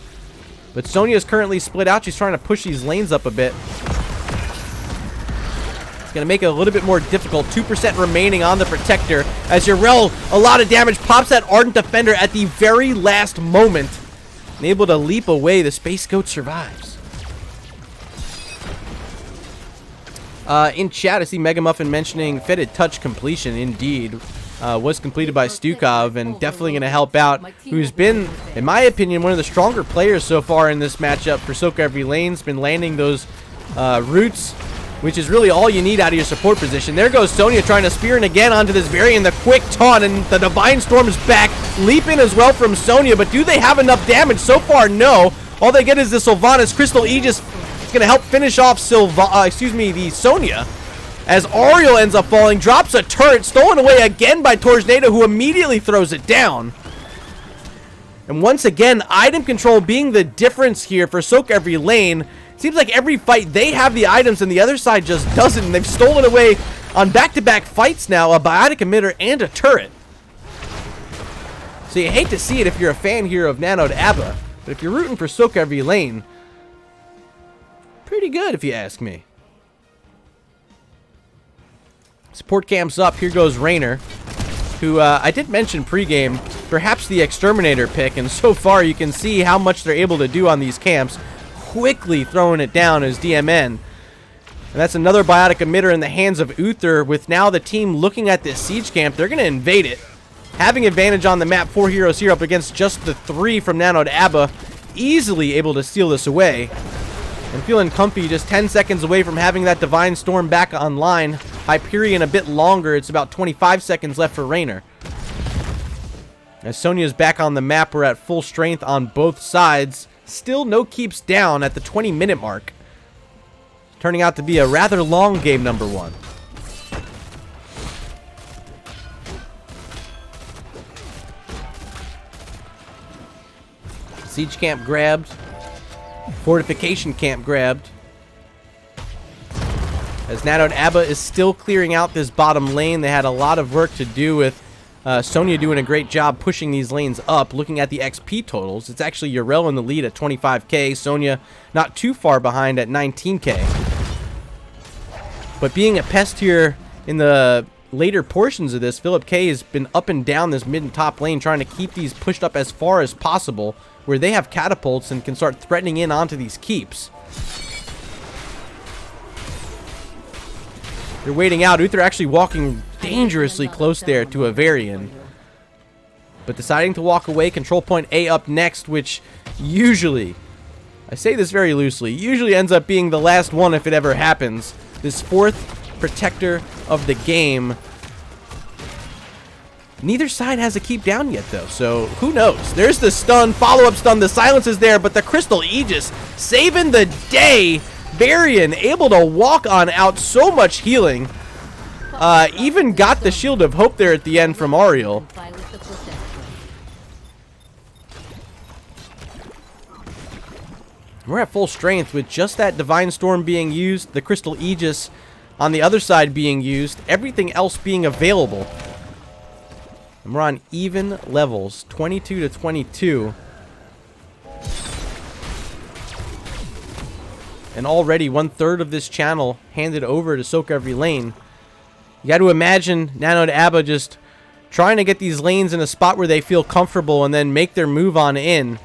But Sonya is currently split out. She's trying to push these lanes up a bit. It's going to make it a little bit more difficult. 2% remaining on the Protector. As Yrel, a lot of damage, pops that Ardent Defender at the very last moment. And able to leap away. The Space Goat survives. In chat, I see Megamuffin mentioning Fetid Touch completion. Indeed. Was completed by Stukov, and definitely going to help out, who's been, in my opinion, one of the stronger players so far in this matchup for sOaK every lane's been landing those roots, which is really all you need out of your support position. There goes Sonya trying to spear in again onto this Varian, the quick taunt, and the Divine Storm is back. Leap in as well from Sonya, but do they have enough damage? So far, no. All they get is the Sylvanas. Crystal Aegis is going to help finish off the Sonya. As Ariel ends up falling, drops a turret, stolen away again by Tornado, who immediately throws it down. And once again, item control being the difference here for sOaK every lane. Seems like every fight they have the items and the other side just doesn't. And they've stolen away on back-to-back fights now, a Biotic Emitter and a turret. So you hate to see it if you're a fan here of Nanoed Aba, but if you're rooting for sOaK every lane, pretty good if you ask me. Support camps up. Here goes Raynor, who I did mention pregame, perhaps the Exterminator pick, and so far you can see how much they're able to do on these camps. Quickly throwing it down as DMN. And that's another Biotic Emitter in the hands of Uther, with now the team looking at this siege camp. They're going to invade it. Having advantage on the map, 4 heroes here up against just the 3 from Nanoed Aba. Easily able to steal this away. And feeling comfy, just 10 seconds away from having that Divine Storm back online. Hyperion a bit longer. It's about 25 seconds left for Raynor. As Sonya's back on the map, we're at full strength on both sides. Still no keeps down at the 20-minute mark. Turning out to be a rather long game number 1. Siege camp grabbed. Fortification camp grabbed. As Nanoed Aba is still clearing out this bottom lane. They had a lot of work to do with Sonya doing a great job pushing these lanes up. Looking at the XP totals, it's actually Yrel in the lead at 25k. Sonya not too far behind at 19k. But being a pest here in the later portions of this, Philip K has been up and down this mid and top lane trying to keep these pushed up as far as possible, where they have catapults and can start threatening in onto these keeps. They're waiting out. eVeRy actually walking dangerously close there to eVeRy, but deciding to walk away. Control point A up next, which usually, I say this very loosely, usually ends up being the last one if it ever happens. This fourth protector of the game. Neither side has a keep down yet, though, so who knows? There's the stun, follow-up stun, the silence is there, but the Crystal Aegis saving the day. Varian able to walk on out, so much healing. Even got the Shield of Hope there at the end from Ariel. Comply with the protection. We're at full strength with just that Divine Storm being used, the Crystal Aegis on the other side being used, everything else being available. And we're on even levels, 22 to 22. And already 1/3 of this channel handed over to sOaK every lane. You got to imagine Nanoed Aba just trying to get these lanes in a spot where they feel comfortable and then make their move on in.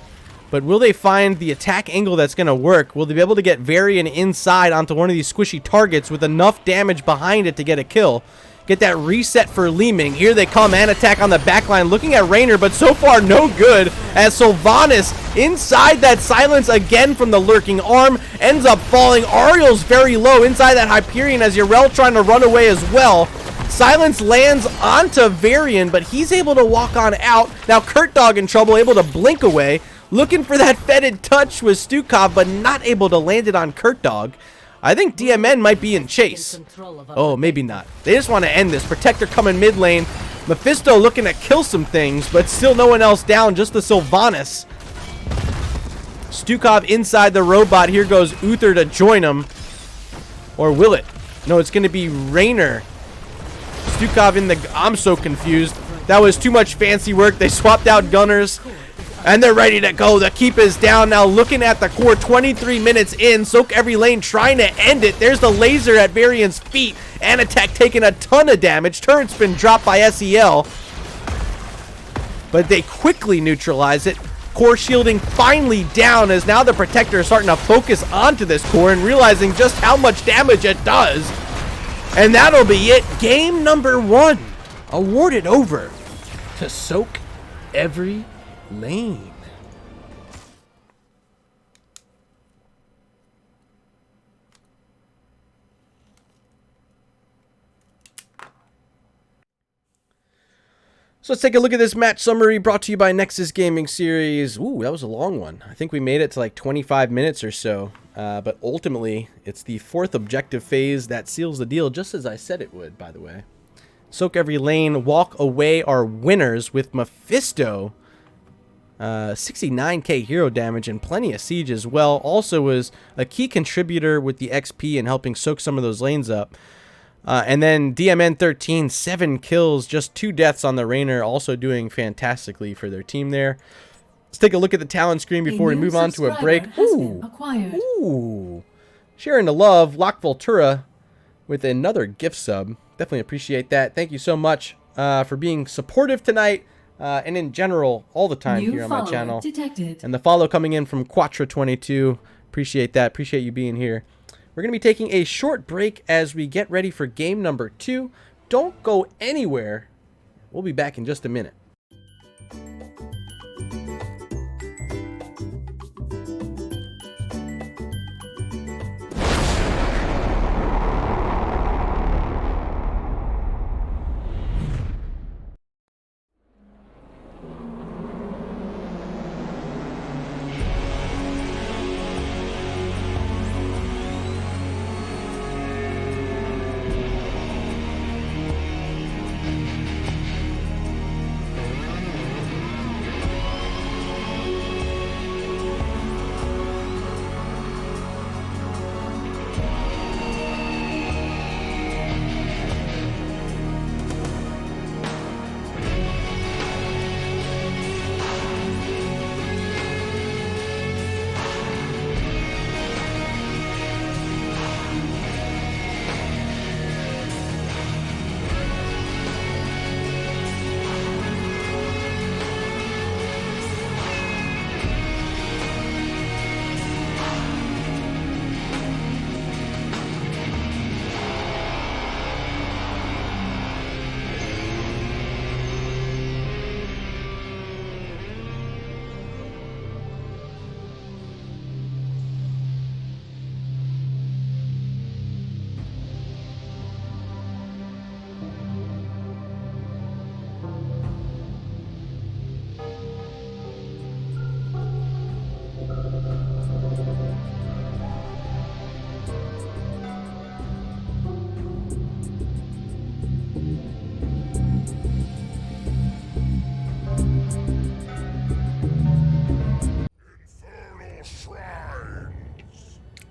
But will they find the attack angle that's going to work? Will they be able to get Varian inside onto one of these squishy targets with enough damage behind it to get a kill? Get that reset for Leeming. Here they come, and attack on the backline. Looking at Raynor, but so far no good. As Sylvanas inside that silence again from the lurking arm. Ends up falling. Ariel's very low inside that Hyperion as Yrel trying to run away as well. Silence lands onto Varian, but he's able to walk on out. Now Kurtdog in trouble, able to blink away. Looking for that fetid touch with sOaK, but not able to land it on Kurtdog. I think DMN might be in chase. Oh, maybe not. They just want to end this. Protector coming mid lane. Mephisto looking to kill some things, but still no one else down. Just the Sylvanas. sOaK inside the robot. Here goes Uther to join him. Or will it? No, it's going to be Raynor. sOaK in the... I'm so confused. That was too much fancy work. They swapped out gunners. And they're ready to go. The keep is down now. Looking at the core, 23 minutes in. sOaK every lane trying to end it. There's the laser at Varian's feet. And attack taking a ton of damage. Turret's been dropped by SEL. But they quickly neutralize it. Core shielding finally down as now the Protector is starting to focus onto this core and realizing just how much damage it does. And that'll be it. Game number 1 awarded over to sOaK every lane. So let's take a look at this match summary brought to you by Nexus Gaming Series. Ooh, that was a long one. I think we made it to like 25 minutes or so. But ultimately, it's the 4th objective phase that seals the deal, just as I said it would, by the way. sOaK every lane, walk away are winners with Mephisto. 69k hero damage and plenty of siege as well. Also was a key contributor with the XP and helping soak some of those lanes up. And then DMN 13, 7 kills, just 2 deaths on the Raynor, also doing fantastically for their team there. Let's take a look at the talent screen before we move on to a break. Ooh. Sharing the love, Lock Voltura with another gift sub. Definitely appreciate that. Thank you so much for being supportive tonight. And in general, all the time here on my channel. Detected. And the follow coming in from Quatra22. Appreciate that. Appreciate you being here. We're going to be taking a short break as we get ready for game number 2. Don't go anywhere. We'll be back in just a minute.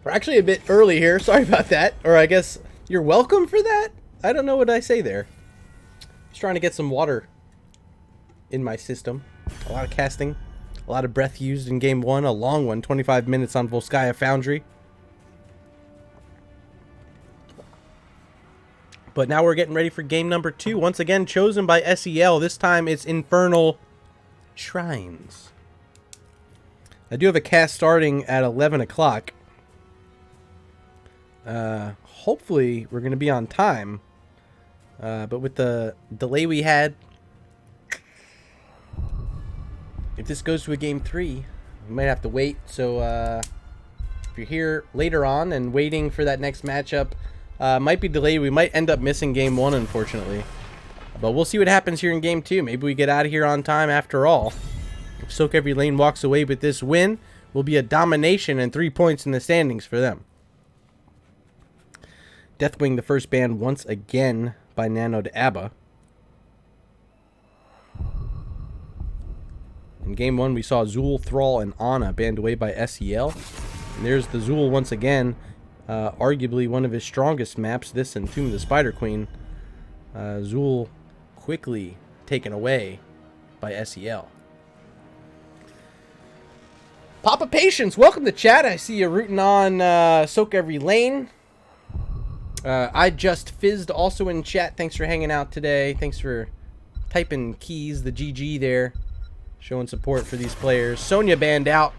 We're actually a bit early here. Sorry about that. Or I guess you're welcome for that? I don't know what I say there. Just trying to get some water in my system. A lot of casting. A lot of breath used in game 1. A long one. 25 minutes on Volskaya Foundry. But now we're getting ready for game number 2. Once again, chosen by SEL. This time it's Infernal Shrines. I do have a cast starting at 11 o'clock. Hopefully we're going to be on time. But with the delay we had, if this goes to a game 3, we might have to wait. So if you're here later on and waiting for that next matchup, might be delayed. We might end up missing game 1, unfortunately. But we'll see what happens here in game 2. Maybe we get out of here on time after all. If sOaK Every Lane walks away with this win, will be a domination and 3 points in the standings for them. Deathwing, the first ban once again by Nanoed Aba. In game 1, we saw Zul, Thrall, and Ana banned away by SEL. And there's the Zul once again. Arguably one of his strongest maps, this and Tomb of the Spider Queen. Zul quickly taken away by SEL. Papa Patience, welcome to chat. I see you rooting on sOaK Every Lane. I just fizzed also in chat. Thanks for hanging out today. Thanks for typing keys, the GG there. Showing support for these players. Sonya banned out.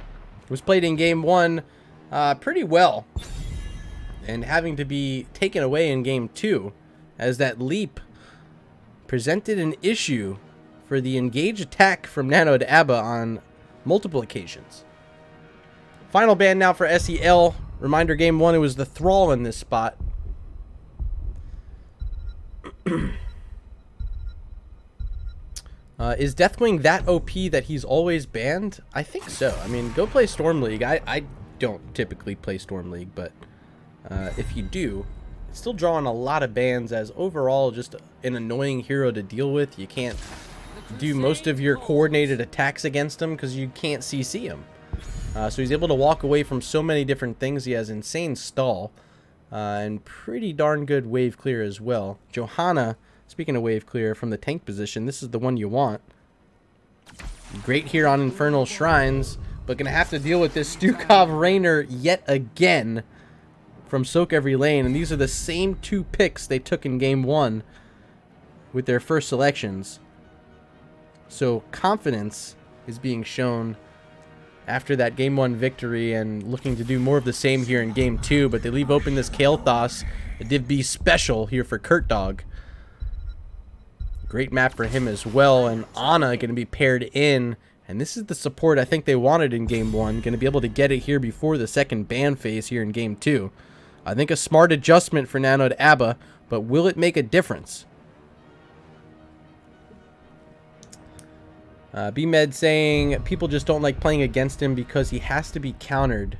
Was played in game 1 pretty well. And having to be taken away in game 2. As that leap presented an issue for the engaged attack from Nanoed Aba on multiple occasions. Final ban now for SEL. Reminder, game 1, it was the Thrall in this spot. Is Deathwing that OP that he's always banned? I think so. I mean, go play Storm League. I don't typically play Storm League, but if you do, it's still drawing a lot of bans as overall just an annoying hero to deal with. You can't do most of your coordinated attacks against him because you can't CC him. So he's able to walk away from so many different things. He has insane stall and pretty darn good wave clear as well. Johanna, speaking of wave clear from the tank position, this is the one you want. Great here on Infernal Shrines, but gonna have to deal with this Stukov Rainer yet again from sOaK Every Lane. And these are the same 2 picks they took in game 1 with their first selections. So confidence is being shown after that game 1 victory and looking to do more of the same here in game 2. But they leave open this Kael'thas, a Div B special here for Kurtdog. Great map for him as well. And Ana going to be paired in. And this is the support I think they wanted in game 1. Going to be able to get it here before the second ban phase here in game 2. I think a smart adjustment for Nanoed Aba, but will it make a difference? B-Med saying people just don't like playing against him because he has to be countered,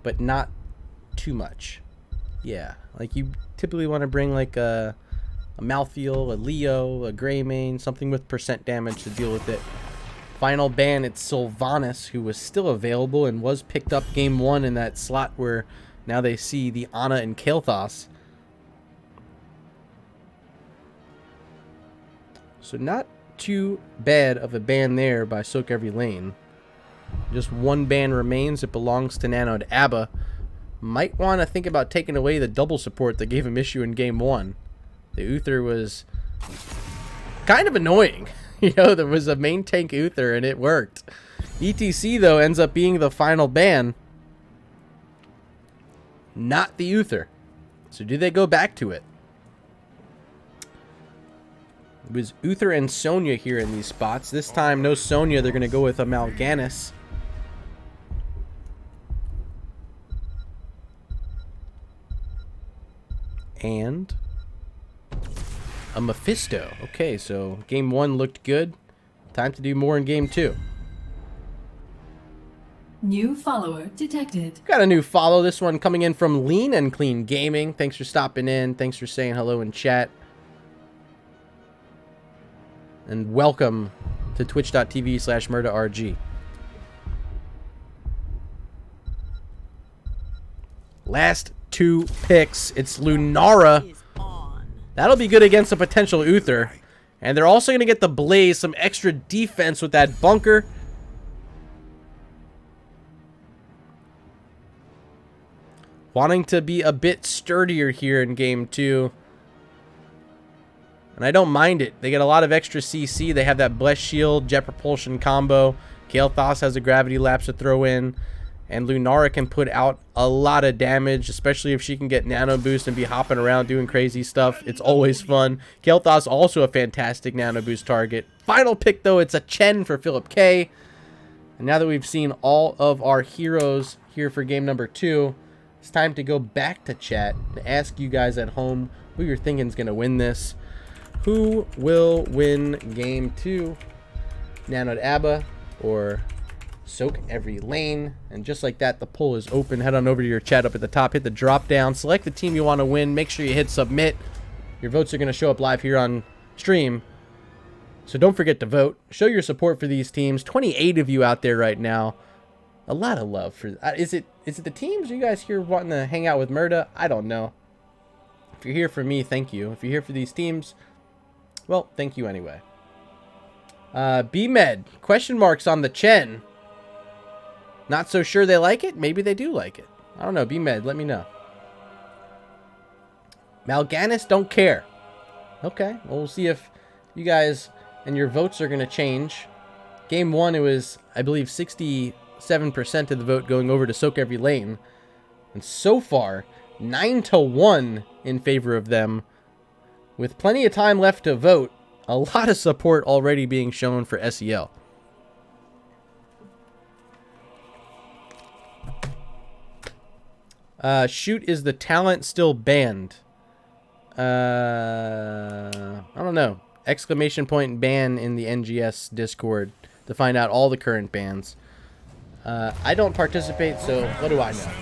but not too much. Yeah, like you typically want to bring like a Malthael, a Leo, a Greymane, something with percent damage to deal with it. Final ban, it's Sylvanas, who was still available and was picked up game 1 in that slot where now they see the Ana and Kael'thas. So not too bad of a ban there by sOaK Every Lane. Just 1 ban remains. It belongs to Nanoed Aba. Might want to think about taking away the double support that gave him issue in game 1. The Uther was kind of annoying. You know, there was a main tank Uther and it worked. ETC, though, ends up being the final ban. Not the Uther. So do they go back to it? It was Uther and Sonya here in these spots. This time, no Sonya. They're going to go with a Mal'Ganis. And a Mephisto. Okay, so game 1 looked good. Time to do more in game 2. New follower detected. Got a new follow. This one coming in from Lean and Clean Gaming. Thanks for stopping in. Thanks for saying hello in chat. And welcome to twitch.tv/MurdaRG. Last 2 picks. It's Lunara. That'll be good against a potential Uther. And they're also going to get the Blaze, some extra defense with that bunker. Wanting to be a bit sturdier here in game 2. And I don't mind it. They get a lot of extra CC. They have that Blessed Shield, Jet Propulsion combo. Kael'thas has a Gravity Lapse to throw in. And Lunara can put out a lot of damage, especially if she can get Nano Boost and be hopping around doing crazy stuff. It's always fun. Kael'thas also a fantastic Nano Boost target. Final pick, though, it's a Chen for Philip K. And now that we've seen all of our heroes here for game number 2, it's time to go back to chat and ask you guys at home who you're thinking is going to win this. Who will win game 2? Nanoed Aba or sOaK every lane? And just like that, the poll is open. Head on over to your chat up at the top, hit the drop down, select the team you want to win, make sure you hit submit. Your votes are going to show up live here on stream, so don't forget to vote. Show your support for these teams. 28 of you out there right now. A lot of love for is it the teams? Are you guys here wanting to hang out with Murda? I don't know. If you're here for me, thank you. If you're here for these teams, well, thank you anyway. B-Med, question marks on the Chen. Not so sure they like it. Maybe they do like it. I don't know. B-Med, let me know. Mal'Ganis, don't care. Okay, well, we'll see if you guys and your votes are going to change. Game 1, it was, I believe, 67% of the vote going over to sOaK every lane. And so far, 9-1 in favor of them. With plenty of time left to vote, a lot of support already being shown for SEL. Shoot, is the talent still banned? I don't know. Exclamation point ban in the NGS Discord to find out all the current bans. I don't participate, so what do I know?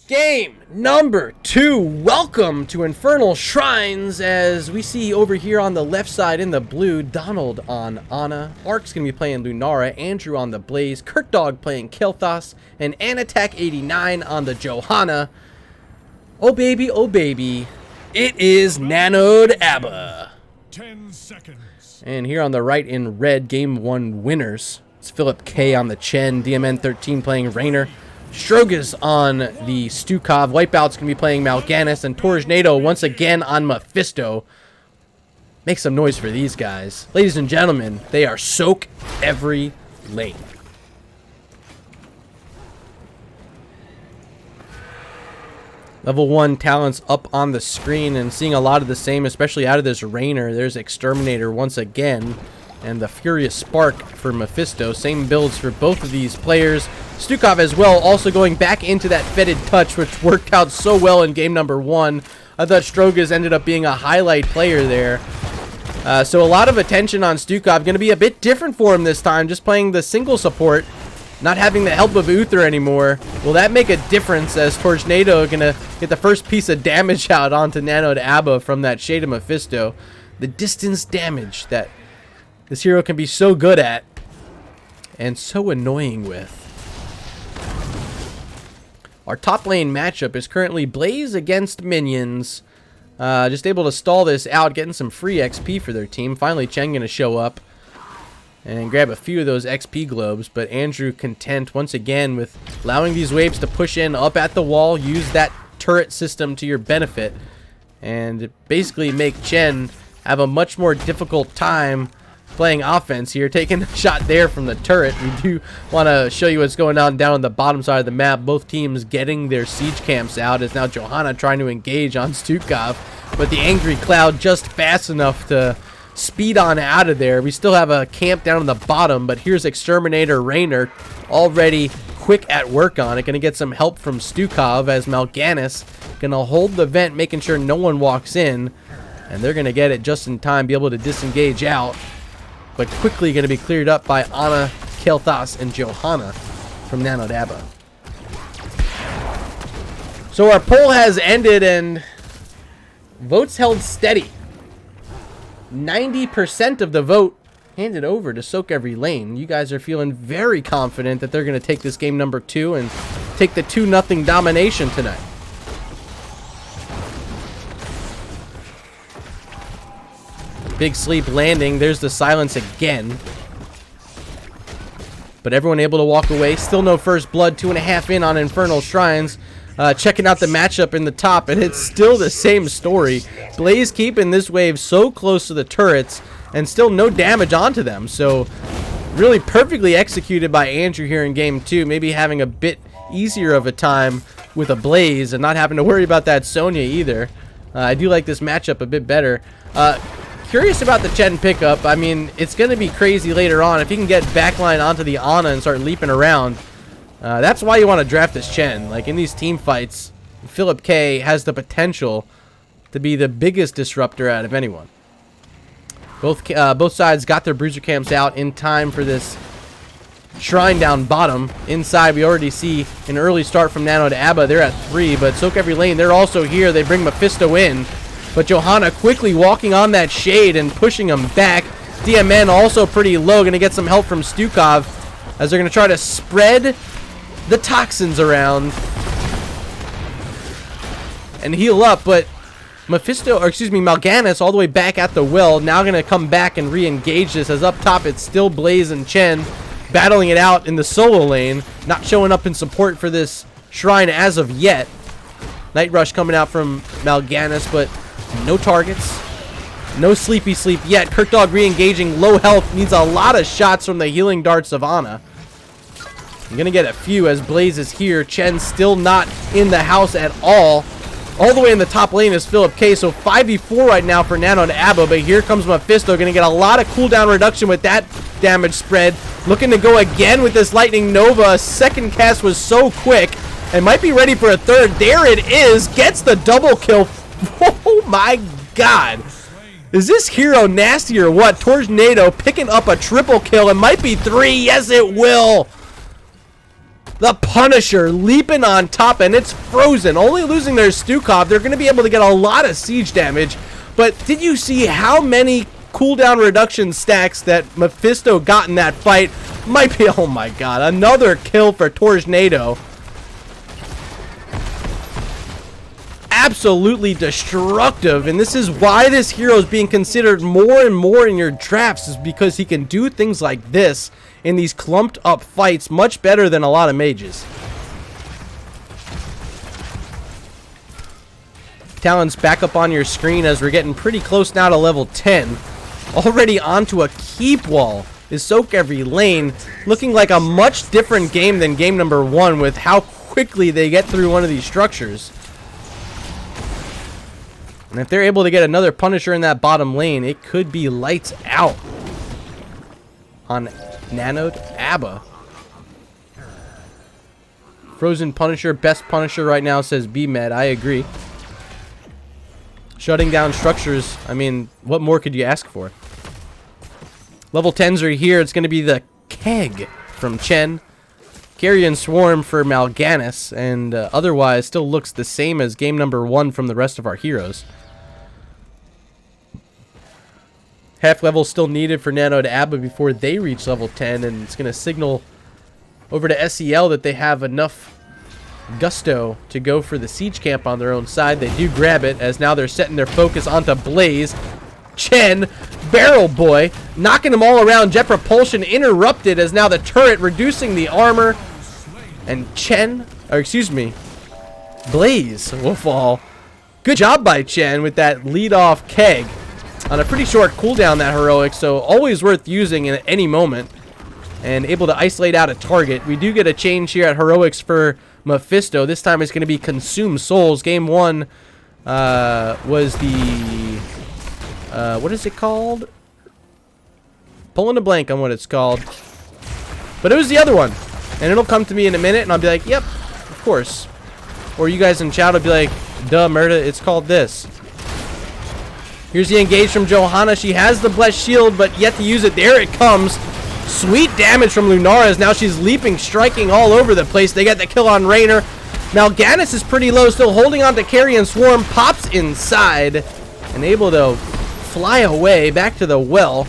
Game number 2. Welcome to Infernal Shrines. As we see over here on the left side in the blue, Donald on Ana. Ark's going to be playing Lunara. Andrew on the Blaze. Kurtdog playing Kael'thas. And Anattack89 on the Johanna. Oh baby, it is Nanoed Aba. 10 seconds. And here on the right in red, game 1 winners. It's Philip K on the Chen. DMN13 playing Raynor. Strogas on the Stukov. Wipeout's going to be playing Mal'Ganis. And Tornado once again on Mephisto. Make some noise for these guys. Ladies and gentlemen, they are sOaK every lane. Level 1 talents up on the screen, and seeing a lot of the same, especially out of this Raynor. There's Exterminator once again, and the Furious Spark for Mephisto. Same builds for both of these players. Stukov as well, also going back into that Fetid Touch, which worked out so well in game number 1. I thought Strogas ended up being a highlight player there. So a lot of attention on Stukov. Going to be a bit different for him this time, just playing the single support. Not having the help of Uther anymore. Will that make a difference as Tornado gonna get the first piece of damage out onto Nanoed Aba from that Shade of Mephisto? The distance damage that this hero can be so good at and so annoying with. Our top lane matchup is currently Blaze against Minions. Just able to stall this out, getting some free XP for their team. Finally, Chen gonna show up and grab a few of those XP globes, but Andrew content once again with allowing these waves to push in up at the wall, use that turret system to your benefit, and basically make Chen have a much more difficult time playing offense here. Taking a shot there from the turret. We do want to show you what's going on down on the bottom side of the map. Both teams getting their siege camps out, as now Johanna trying to engage on Stukov, but the Angry Cloud just fast enough to speed on out of there. We still have a camp down on the bottom, but here's Exterminator Raynor already quick at work on it. Gonna get some help from Stukov as Mal'Ganis gonna hold the vent, making sure no one walks in, and they're gonna get it just in time, be able to disengage out, but quickly gonna be cleared up by Ana, Kael'thas, and Johanna from Nanoed Aba. So our poll has ended and votes held steady. 90% of the vote handed over to sOaK every lane. You guys are feeling very confident that they're going to take this game number 2 and take the 2-0 domination tonight. Big sleep landing. There's the silence again. But everyone able to walk away. Still no first blood. 2.5 in on Infernal Shrines. Checking out the matchup in the top, and it's still the same story. Blaze keeping this wave so close to the turrets, and still no damage onto them. So really perfectly executed by Andrew here in game 2. Maybe having a bit easier of a time with a Blaze and not having to worry about that Sonya either. I do like this matchup a bit better. Curious about the Chen pickup. I mean, it's going to be crazy later on. If you can get backline onto the Ana and start leaping around, that's why you want to draft this Chen. Like in these team fights, Philip K has the potential to be the biggest disruptor out of anyone. Both sides got their bruiser camps out in time for this shrine down bottom. Inside, we already see an early start from Nanoed Aba. They're at 3, but sOaK every lane. They're also here. They bring Mephisto in. But Johanna quickly walking on that shade and pushing him back. DMN also pretty low. Going to get some help from Stukov as they're going to try to spread the toxins around and heal up. But Mal'Ganis all the way back at the well. Now going to come back and re-engage this, as up top it's still Blaze and Chen battling it out in the solo lane. Not showing up in support for this shrine as of yet. Night Rush coming out from Mal'Ganis, but no targets. No sleepy sleep yet. Kirkdog re-engaging, low health, needs a lot of shots from the healing darts of Ana. I'm going to get a few as Blaze is here. Chen still not in the house at all. All the way in the top lane is Philip K. So 5v4 right now for Nanoed Aba. But here comes Mephisto. Going to get a lot of cooldown reduction with that damage spread. Looking to go again with this Lightning Nova. Second cast was so quick. And might be ready for a third. There it is. Gets the double kill. Oh my god. Is this hero nasty or what? Tornado picking up a triple kill. It might be 3. Yes, it will. The Punisher leaping on top, and it's frozen. Only losing their Stukov. They're going to be able to get a lot of siege damage. But did you see how many cooldown reduction stacks that Mephisto got in that fight? Might be, oh my god, another kill for Tornado. Absolutely destructive, and this is why this hero is being considered more and more in your drafts, is because he can do things like this in these clumped up fights much better than a lot of mages. Talon's back up on your screen as we're getting pretty close now to level 10. Already onto a keep wall is sOaK every lane, looking like a much different game than game number 1 with how quickly they get through one of these structures. And if they're able to get another Punisher in that bottom lane, it could be lights out on Nanoed Aba. Frozen Punisher, best Punisher right now, says B-Med. I agree. Shutting down structures, I mean, what more could you ask for? Level 10s are here. It's going to be the Keg from Chen. Carrion Swarm for Mal'Ganis, and otherwise still looks the same as game number 1 from the rest of our heroes. Half level still needed for Nanoed Aba before they reach level 10, and it's going to signal over to SEL that they have enough gusto to go for the siege camp on their own side. They do grab it, as now they're setting their focus onto Blaze. Chen, Barrel Boy, knocking them all around. Jet Propulsion interrupted, as now the turret reducing the armor. And Chen, or excuse me, Blaze will fall. Good job by Chen with that lead-off Keg. On a pretty short cooldown, that heroic, so always worth using at any moment. And able to isolate out a target. We do get a change here at heroics for Mephisto. This time it's going to be Consume Souls. Game 1 was the... what is it called? Pulling a blank on what it's called. But it was the other one. And it'll come to me in a minute, and I'll be like, yep, of course. Or you guys in chat will be like, duh, Murda, it's called this. Here's the engage from Johanna. She has the blessed shield, but yet to use it. There it comes. Sweet damage from Lunaris. Now she's leaping, striking all over the place. They get the kill on Raynor. Mal'Ganis is pretty low, still holding on to Carrion Swarm. Pops inside and able to fly away back to the well.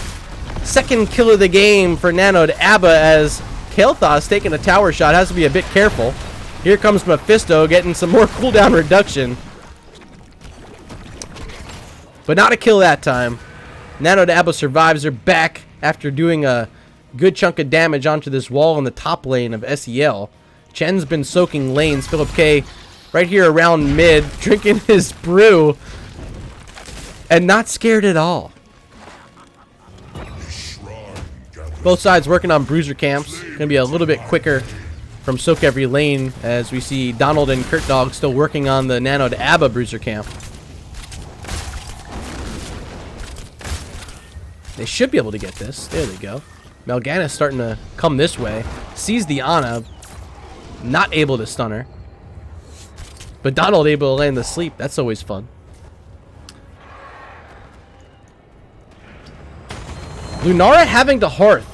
Second kill of the game for Nanoed Aba, as Kael'thas taking a tower shot. Has to be a bit careful. Here comes Mephisto getting some more cooldown reduction. But not a kill that time. Nanoed Aba survives. They're back after doing a good chunk of damage onto this wall in the top lane of SEL. Chen's been soaking lanes. Philip K right here around mid, drinking his brew. And not scared at all. Both sides working on bruiser camps. Gonna be a little bit quicker from sOaK every lane as we see Donald and Kurt Dog still working on the Nanoed Aba bruiser camp. They should be able to get this. There they go. Mal'Ganis starting to come this way. Sees the Ana. Not able to stun her. But Donald able to land the sleep. That's always fun. Lunara having the Hearth.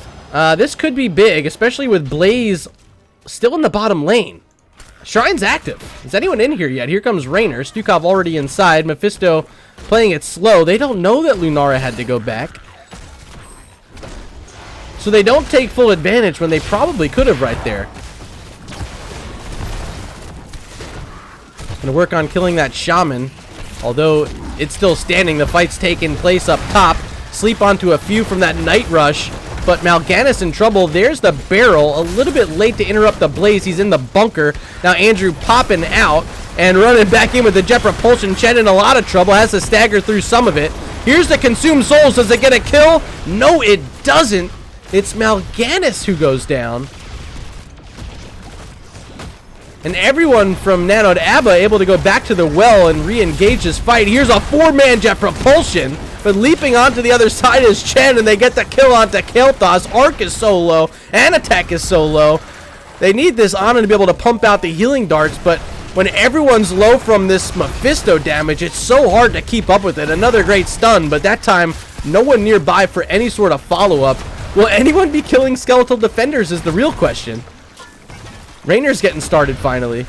This could be big, especially with Blaze still in the bottom lane. Shrine's active. Is anyone in here yet? Here comes Raynor. sOaK already inside. Mephisto playing it slow. They don't know that Lunara had to go back. So they don't take full advantage when they probably could have right there. Gonna work on killing that Shaman. Although it's still standing. The fight's taking place up top. Sleep onto a few from that Night Rush. But Mal'Ganis in trouble. There's the barrel. A little bit late to interrupt the Blaze. He's in the bunker. Now Andrew popping out and running back in with the jet propulsion. Chen in a lot of trouble. Has to stagger through some of it. Here's the Consume Souls. Does it get a kill? No, it doesn't. It's Mal'Ganis who goes down. And everyone from Nanoed Aba able to go back to the well and re-engage this fight. Here's a 4-man jet propulsion. But leaping onto the other side is Chen, and they get the kill onto Kael'thas. Arc is so low, and attack is so low. They need this Ana to be able to pump out the healing darts, but when everyone's low from this Mephisto damage, it's so hard to keep up with it. Another great stun, but that time, no one nearby for any sort of follow-up. Will anyone be killing skeletal defenders is the real question. Raynor's getting started finally.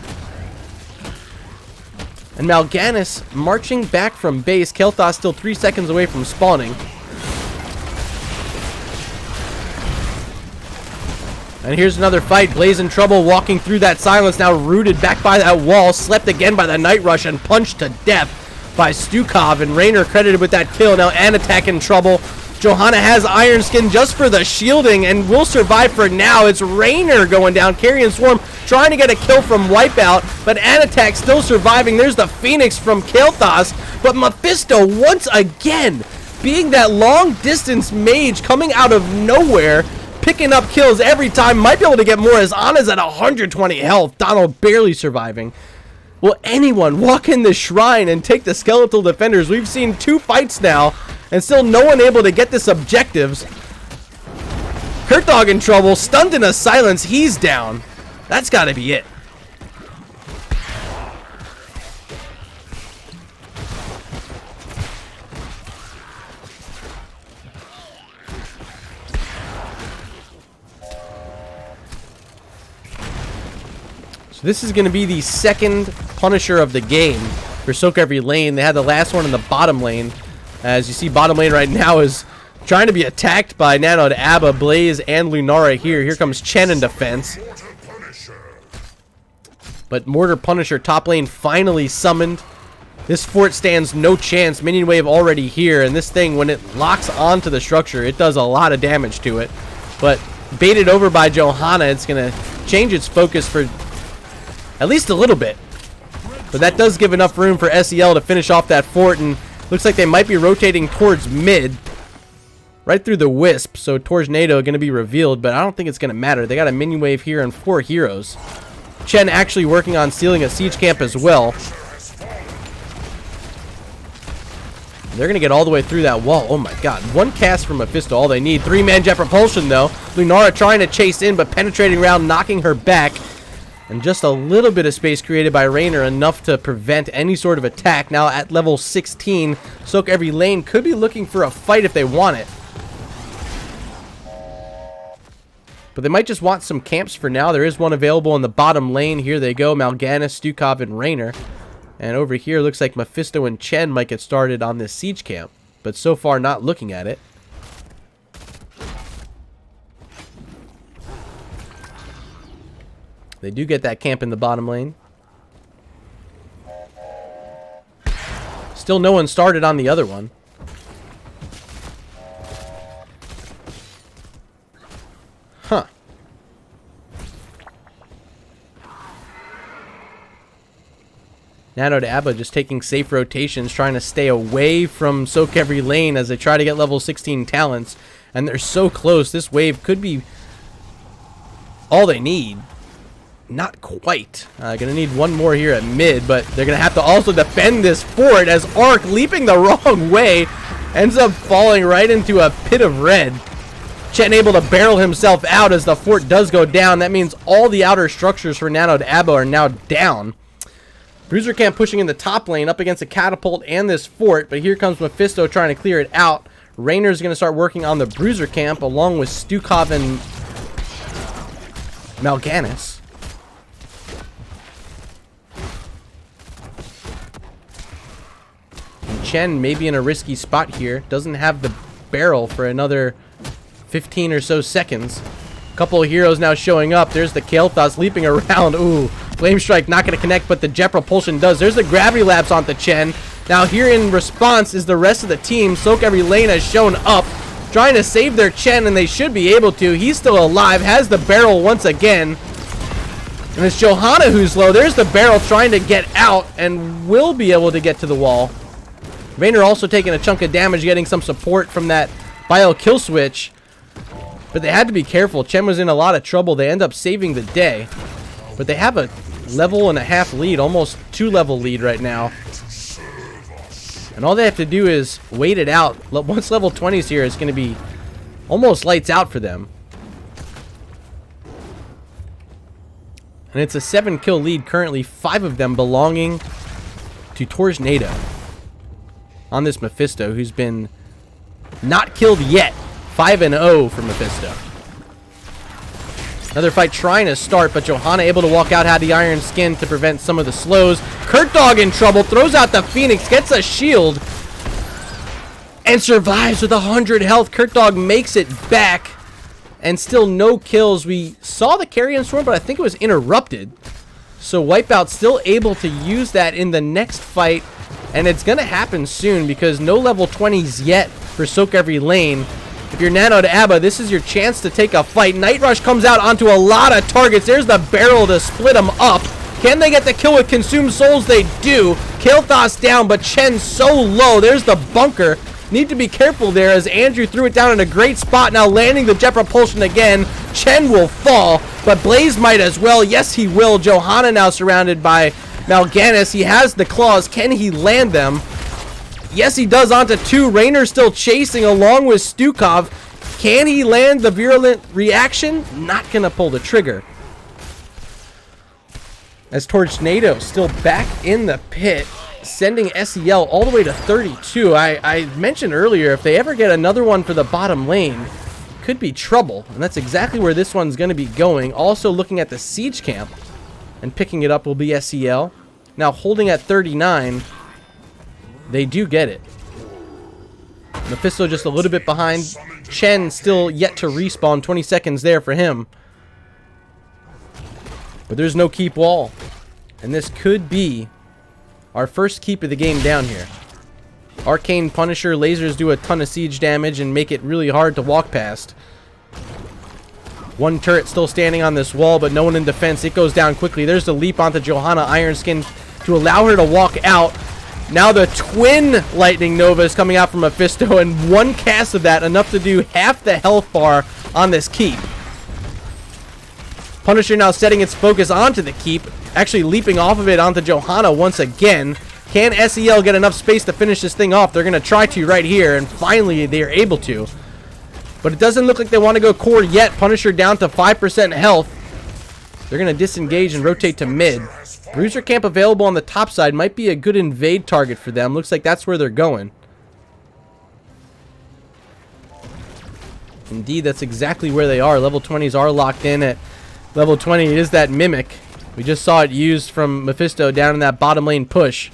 And Mal'Ganis marching back from base. Kael'thas still 3 seconds away from spawning. And here's another fight. Blaze in trouble, walking through that silence, now rooted back by that wall. Slept again by the Night Rush and punched to death by sOaK. And Raynor credited with that kill. Now Anatak in trouble. Johanna has Iron Skin just for the shielding and will survive for now. It's Raynor going down. Carrion Swarm trying to get a kill from Wipeout, but Anatak still surviving. There's the Phoenix from Kael'thas, but Mephisto once again being that long distance mage coming out of nowhere, picking up kills every time. Might be able to get more as Ana's at 120 health. Donald barely surviving. Will anyone walk in the shrine and take the skeletal defenders? We've seen 2 fights now and still no one able to get this objectives. Kurt Dog in trouble, stunned in a silence. He's down. That's got to be it. So this is going to be the second Punisher of the game for sOaK every lane. They had the last one in the bottom lane. As you see, bottom lane right now is trying to be attacked by Nanoed Aba, Blaze, and Lunara here. Here comes Chen in defense. But Mortar Punisher top lane finally summoned. This fort stands no chance. Minion wave already here. And this thing, when it locks onto the structure, it does a lot of damage to it. But baited over by Johanna, it's going to change its focus for at least a little bit. But that does give enough room for SEL to finish off that fort. And looks like they might be rotating towards mid. Right through the Wisp. So Tornado going to be revealed. But I don't think it's going to matter. They got a minion wave here and 4 heroes. Chen actually working on stealing a siege camp as well. They're going to get all the way through that wall. Oh my god. 1 cast from Mephisto. All they need. 3-man jet propulsion though. Lunara trying to chase in but penetrating around, knocking her back. And just a little bit of space created by Raynor, enough to prevent any sort of attack. Now at level 16, sOaK every lane could be looking for a fight if they want it. But they might just want some camps for now. There is one available in the bottom lane. Here they go. Mal'Ganis, sOaK, and Raynor. And over here, looks like Mephisto and Chen might get started on this siege camp. But so far, not looking at it. They do get that camp in the bottom lane. Still no one started on the other one. Huh. Nanoed Aba just taking safe rotations, trying to stay away from sOaK every lane as they try to get level 16 talents. And they're so close. This wave could be all they need. Not quite. Gonna need one more here at mid, but they're gonna have to also defend this fort as Arc, leaping the wrong way, ends up falling right into a pit of red. Chen able to barrel himself out as the fort does go down. That means all the outer structures for Nanoed Aba are now down. Bruiser Camp pushing in the top lane up against a catapult and this fort, but here comes Mephisto trying to clear it out. Rainer's going to start working on the Bruiser Camp along with sOaK and Mal'Ganis. And Chen may be in a risky spot here. Doesn't have the barrel for another 15 or so seconds. Couple of heroes now showing up. There's the Kael'thas leaping around. Ooh, Flame Strike not going to connect, but the Jet Propulsion does. There's the Gravity Lapse onto Chen. Now here in response is the rest of the team. sOaK every lane has shown up, trying to save their Chen, and they should be able to. He's still alive, has the barrel once again. And it's Johanna who's low. There's the barrel trying to get out and will be able to get to the wall. Rainer also taking a chunk of damage, getting some support from that bio kill switch. But they had to be careful. Chen was in a lot of trouble. They end up saving the day. But they have a level and a half lead, almost 2-level lead right now. And all they have to do is wait it out. Once level 20 is here, it's going to be almost lights out for them. And it's a 7-kill lead currently, 5 of them belonging to Tornado on this Mephisto, who's been not killed yet. 5-0 for Mephisto. Another fight trying to start, but Johanna able to walk out, had the Iron Skin to prevent some of the slows. Kurtdog in trouble, throws out the Phoenix, gets a shield, and survives with 100 health. Kurtdog makes it back, and still no kills. We saw the Carrion Storm, but I think it was interrupted. So Wipeout still able to use that in the next fight, and it's going to happen soon because no level 20s yet for sOaK every lane. If you're Nanoed Aba, this is your chance to take a fight. Night Rush comes out onto a lot of targets. There's the barrel to split them up. Can they get the kill with Consumed Souls? They do. Kael'thas down, but Chen so low. There's the bunker. Need to be careful there as Andrew threw it down in a great spot. Now landing the Jet Propulsion again. Chen will fall, but Blaze might as well. Yes, he will. Johanna now surrounded by Mal'Ganis. He has the claws. Can he land them? Yes, he does onto 2. Rainer still chasing along with sOaK. Can he land the Virulent Reaction? Not going to pull the trigger. As Tornado still back in the pit, sending SEL all the way to 32. I mentioned earlier, if they ever get another one for the bottom lane, could be trouble. And that's exactly where this one's going to be going. Also looking at the Siege Camp, and picking it up will be SEL. Now holding at 39. They do get it. Mephisto just a little bit behind. Chen still yet to respawn. 20 seconds there for him. But there's no keep wall. And this could be our first keep of the game down here. Arcane Punisher lasers do a ton of siege damage and make it really hard to walk past. One turret still standing on this wall, but no one in defense. It goes down quickly. There's the leap onto Johanna Iron Skin to allow her to walk out. Now the twin Lightning Nova is coming out from Mephisto, and one cast of that enough to do half the health bar on this keep. Punisher now setting its focus onto the keep, actually leaping off of it onto Johanna once again. Can SEL get enough space to finish this thing off? They're going to try to right here, and finally they are able to. But it doesn't look like they want to go core yet. Punisher down to 5% health. They're going to disengage and rotate to mid. Bruiser Camp available on the top side might be a good invade target for them. Looks like that's where they're going. Indeed, that's exactly where they are. Level 20s are locked in at level 20. It is that Mimic. We just saw it used from Mephisto down in that bottom lane push.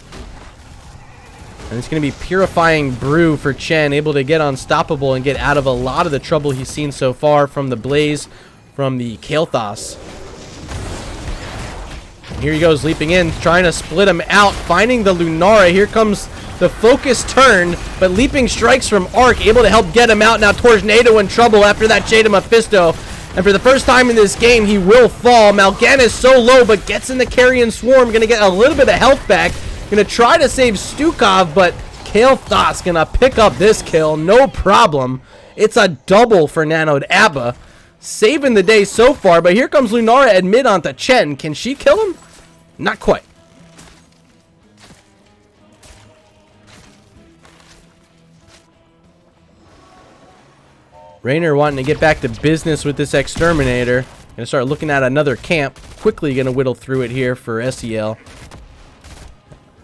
And it's going to be Purifying Brew for Chen, able to get unstoppable and get out of a lot of the trouble he's seen so far from the Blaze, from the Kael'thas. Here he goes, leaping in, trying to split him out, finding the Lunara. Here comes the focus turn, but leaping strikes from Arc, able to help get him out. Now Tornado in trouble after that Shade of Mephisto. And for the first time in this game, he will fall. Mal'Ganis is so low, but gets in the Carrion Swarm. Going to get a little bit of health back. Going to try to save sOaK, but Kale Thos going to pick up this kill. No problem. It's a double for Nanoed Aba. Saving the day so far, but here comes Lunara at mid onto Chen. Can she kill him? Not quite. Raynor wanting to get back to business with this Exterminator. Gonna start looking at another camp. Quickly gonna whittle through it here for SEL.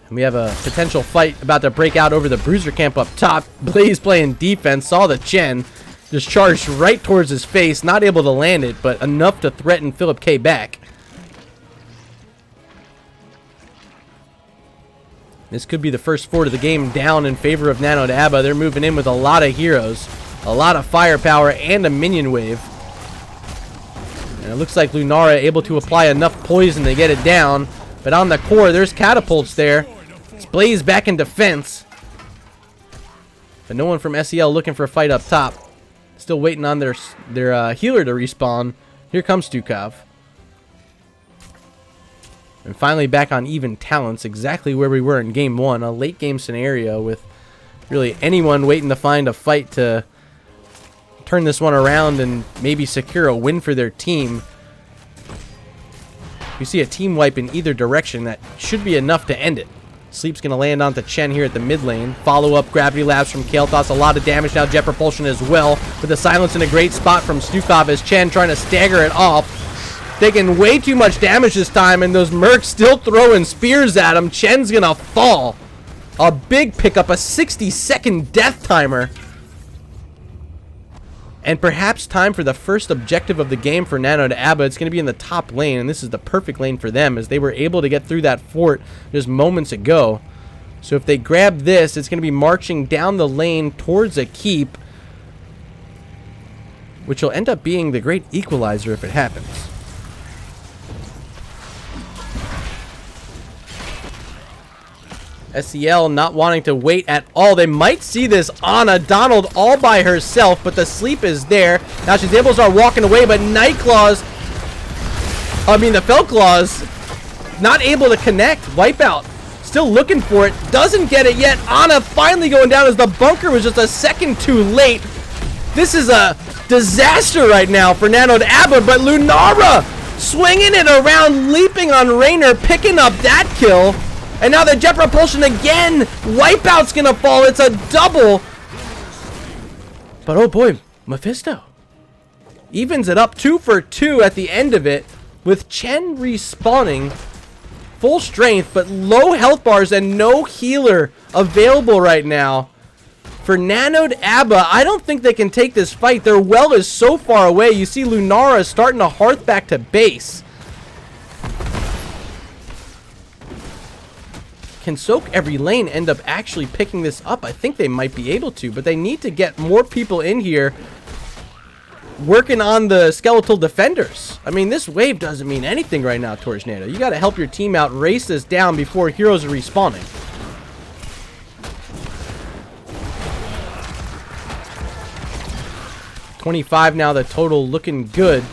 And we have a potential fight about to break out over the Bruiser camp up top. Blaze playing defense, saw the Chen. Just charged right towards his face. Not able to land it, but enough to threaten Philip K back. This could be the first fort of the game down in favor of Nanoed Aba. They're moving in with a lot of heroes. A lot of firepower and a minion wave. And it looks like Lunara able to apply enough poison to get it down. But on the core, there's catapults there. It's Blaze back in defense. But no one from SEL looking for a fight up top. Still waiting on their healer to respawn. Here comes sOaK. And finally back on even talents, exactly where we were in game one. A late game scenario with really anyone waiting to find a fight to turn this one around and maybe secure a win for their team. You see a team wipe in either direction. That should be enough to end it. Sleep's going to land onto Chen here at the mid lane. Follow-up gravity labs from Kael'Thas. A lot of damage now. Jet propulsion as well. With the silence in a great spot from sOaK as Chen trying to stagger it off. Taking way too much damage this time, and those mercs still throwing spears at him. Chen's going to fall. A big pickup, a 60-second death timer. And perhaps time for the first objective of the game for Nanoed Aba. It's going to be in the top lane, and this is the perfect lane for them as they were able to get through that fort just moments ago. So if they grab this, it's going to be marching down the lane towards a keep, which will end up being the great equalizer if it happens. SEL not wanting to wait at all. They might see this Ana Donald all by herself, but the sleep is there. Now she's able to start walking away, but the Felclaws not able to connect. Wipeout still looking for it. Doesn't get it yet. Ana finally going down as the bunker was just a second too late. This is a disaster right now for Nanoed Aba, but Lunara swinging it around, leaping on Raynor, picking up that kill. And now the jet propulsion again. Wipeout's gonna fall. It's a double. But oh boy, Mephisto evens it up 2 for 2 at the end of it, with Chen respawning full strength but low health bars and no healer available right now for Nanoed Aba. I don't think they can take this fight. Their well is so far away. You see Lunara starting to hearth back to base. Can sOaK every lane end up actually picking this up? I think they might be able to, but they need to get more people in here working on the skeletal defenders. I mean, this wave doesn't mean anything right now, Tornado. You got to help your team out, race this down before heroes are respawning. $25 now, the total looking good.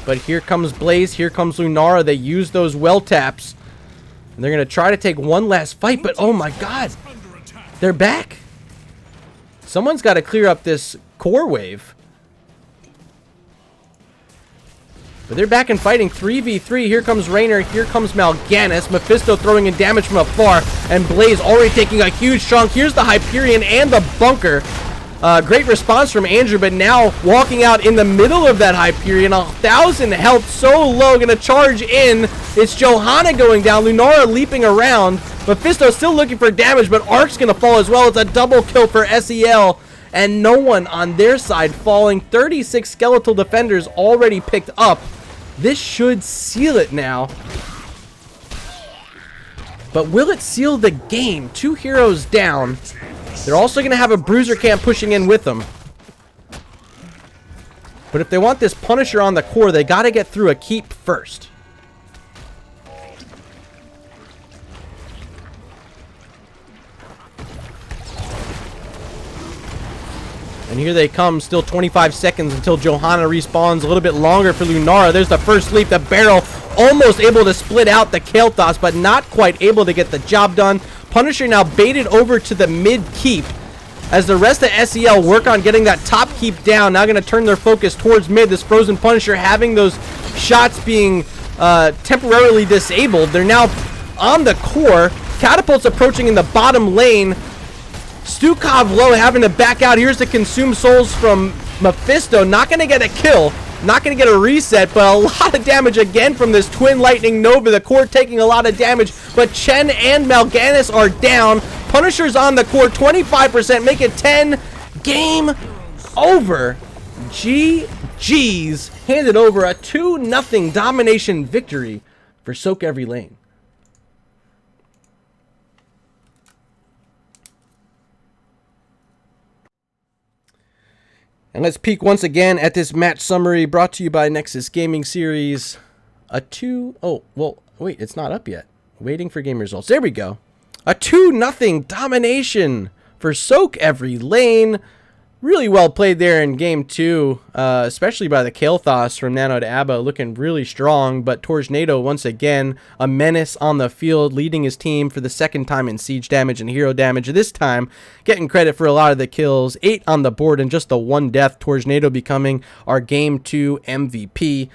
But here comes Blaze, here comes Lunara. They use those well taps. And they're going to try to take one last fight, but oh my god, they're back. Someone's got to clear up this core wave. But they're back and fighting 3v3. Here comes Raynor, here comes Mal'Ganis. Mephisto throwing in damage from afar, and Blaze already taking a huge chunk. Here's the Hyperion and the bunker. Great response from Andrew, but now walking out in the middle of that Hyperion. 1,000 health, so low, gonna charge in. It's Johanna going down, Lunara leaping around. Mephisto still looking for damage, but Arc's gonna fall as well. It's a double kill for SEL, and no one on their side falling. 36 skeletal defenders already picked up. This should seal it now. But will it seal the game? 2 heroes down. They're also going to have a Bruiser camp pushing in with them. But if they want this Punisher on the core, they got to get through a keep first. And here they come, still 25 seconds until Johanna respawns. A little bit longer for Lunara. There's the first leap. The barrel almost able to split out the Kael'thas, but not quite able to get the job done. Punisher now baited over to the mid keep as the rest of SEL work on getting that top keep down. Now going to turn their focus towards mid. This Frozen Punisher having those shots being temporarily disabled. They're now on the core. Catapult's approaching in the bottom lane. Stukov low having to back out. Here's the Consume Souls from Mephisto. Not going to get a kill. Not going to get a reset, but a lot of damage again from this Twin Lightning Nova. The core taking a lot of damage, but Chen and Mal'Ganis are down. Punisher's on the core, 25%. Make it 10. Game over. GG's. Handed over a 2-0 domination victory for sOaK Every Lane. And let's peek once again at this match summary brought to you by Nexus Gaming Series. Oh, well, wait, it's not up yet. Waiting for game results. There we go. A 2-0 domination for sOaK Every Lane. Really well played there in game 2, especially by the Kael'thas from Nanoed Aba, looking really strong. But Tornado, once again, a menace on the field, leading his team for the second time in siege damage and hero damage. This time, getting credit for a lot of the kills. 8 on the board and just the 1 death. Tornado becoming our game 2 MVP.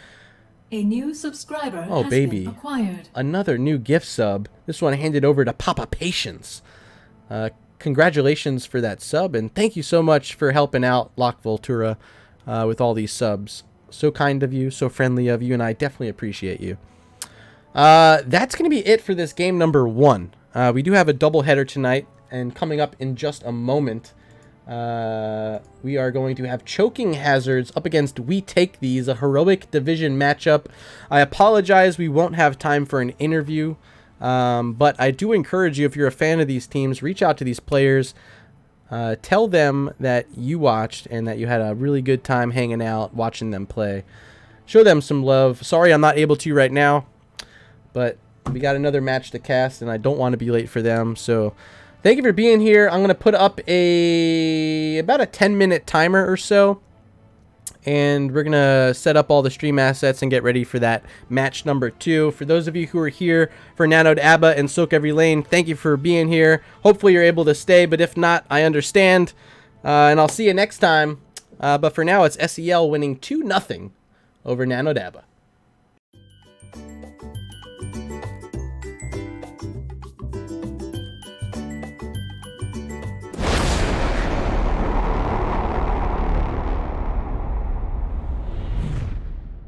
A new subscriber Oh, has baby. been acquired. Another new gift sub. This one handed over to Papa Patience. Congratulations for that sub, and thank you so much for helping out Lock Voltura with all these subs. So kind of you, so friendly of you, and I definitely appreciate you. That's going to be it for this game number 1. We do have a doubleheader tonight, and coming up in just a moment, we are going to have Choking Hazards up against We Take These, a heroic division matchup. I apologize, we won't have time for an interview. But I do encourage you, if you're a fan of these teams, reach out to these players, tell them that you watched and that you had a really good time hanging out, watching them play. Show them some love. Sorry I'm not able to right now, but we got another match to cast and I don't want to be late for them. So thank you for being here. I'm going to put up about a 10-minute timer or so. And we're going to set up all the stream assets and get ready for that match number 2. For those of you who are here for Nanoed Aba and sOaK Every Lane, thank you for being here. Hopefully you're able to stay, but if not, I understand. And I'll see you next time. But for now, it's SEL winning 2-0 over Nanoed Aba.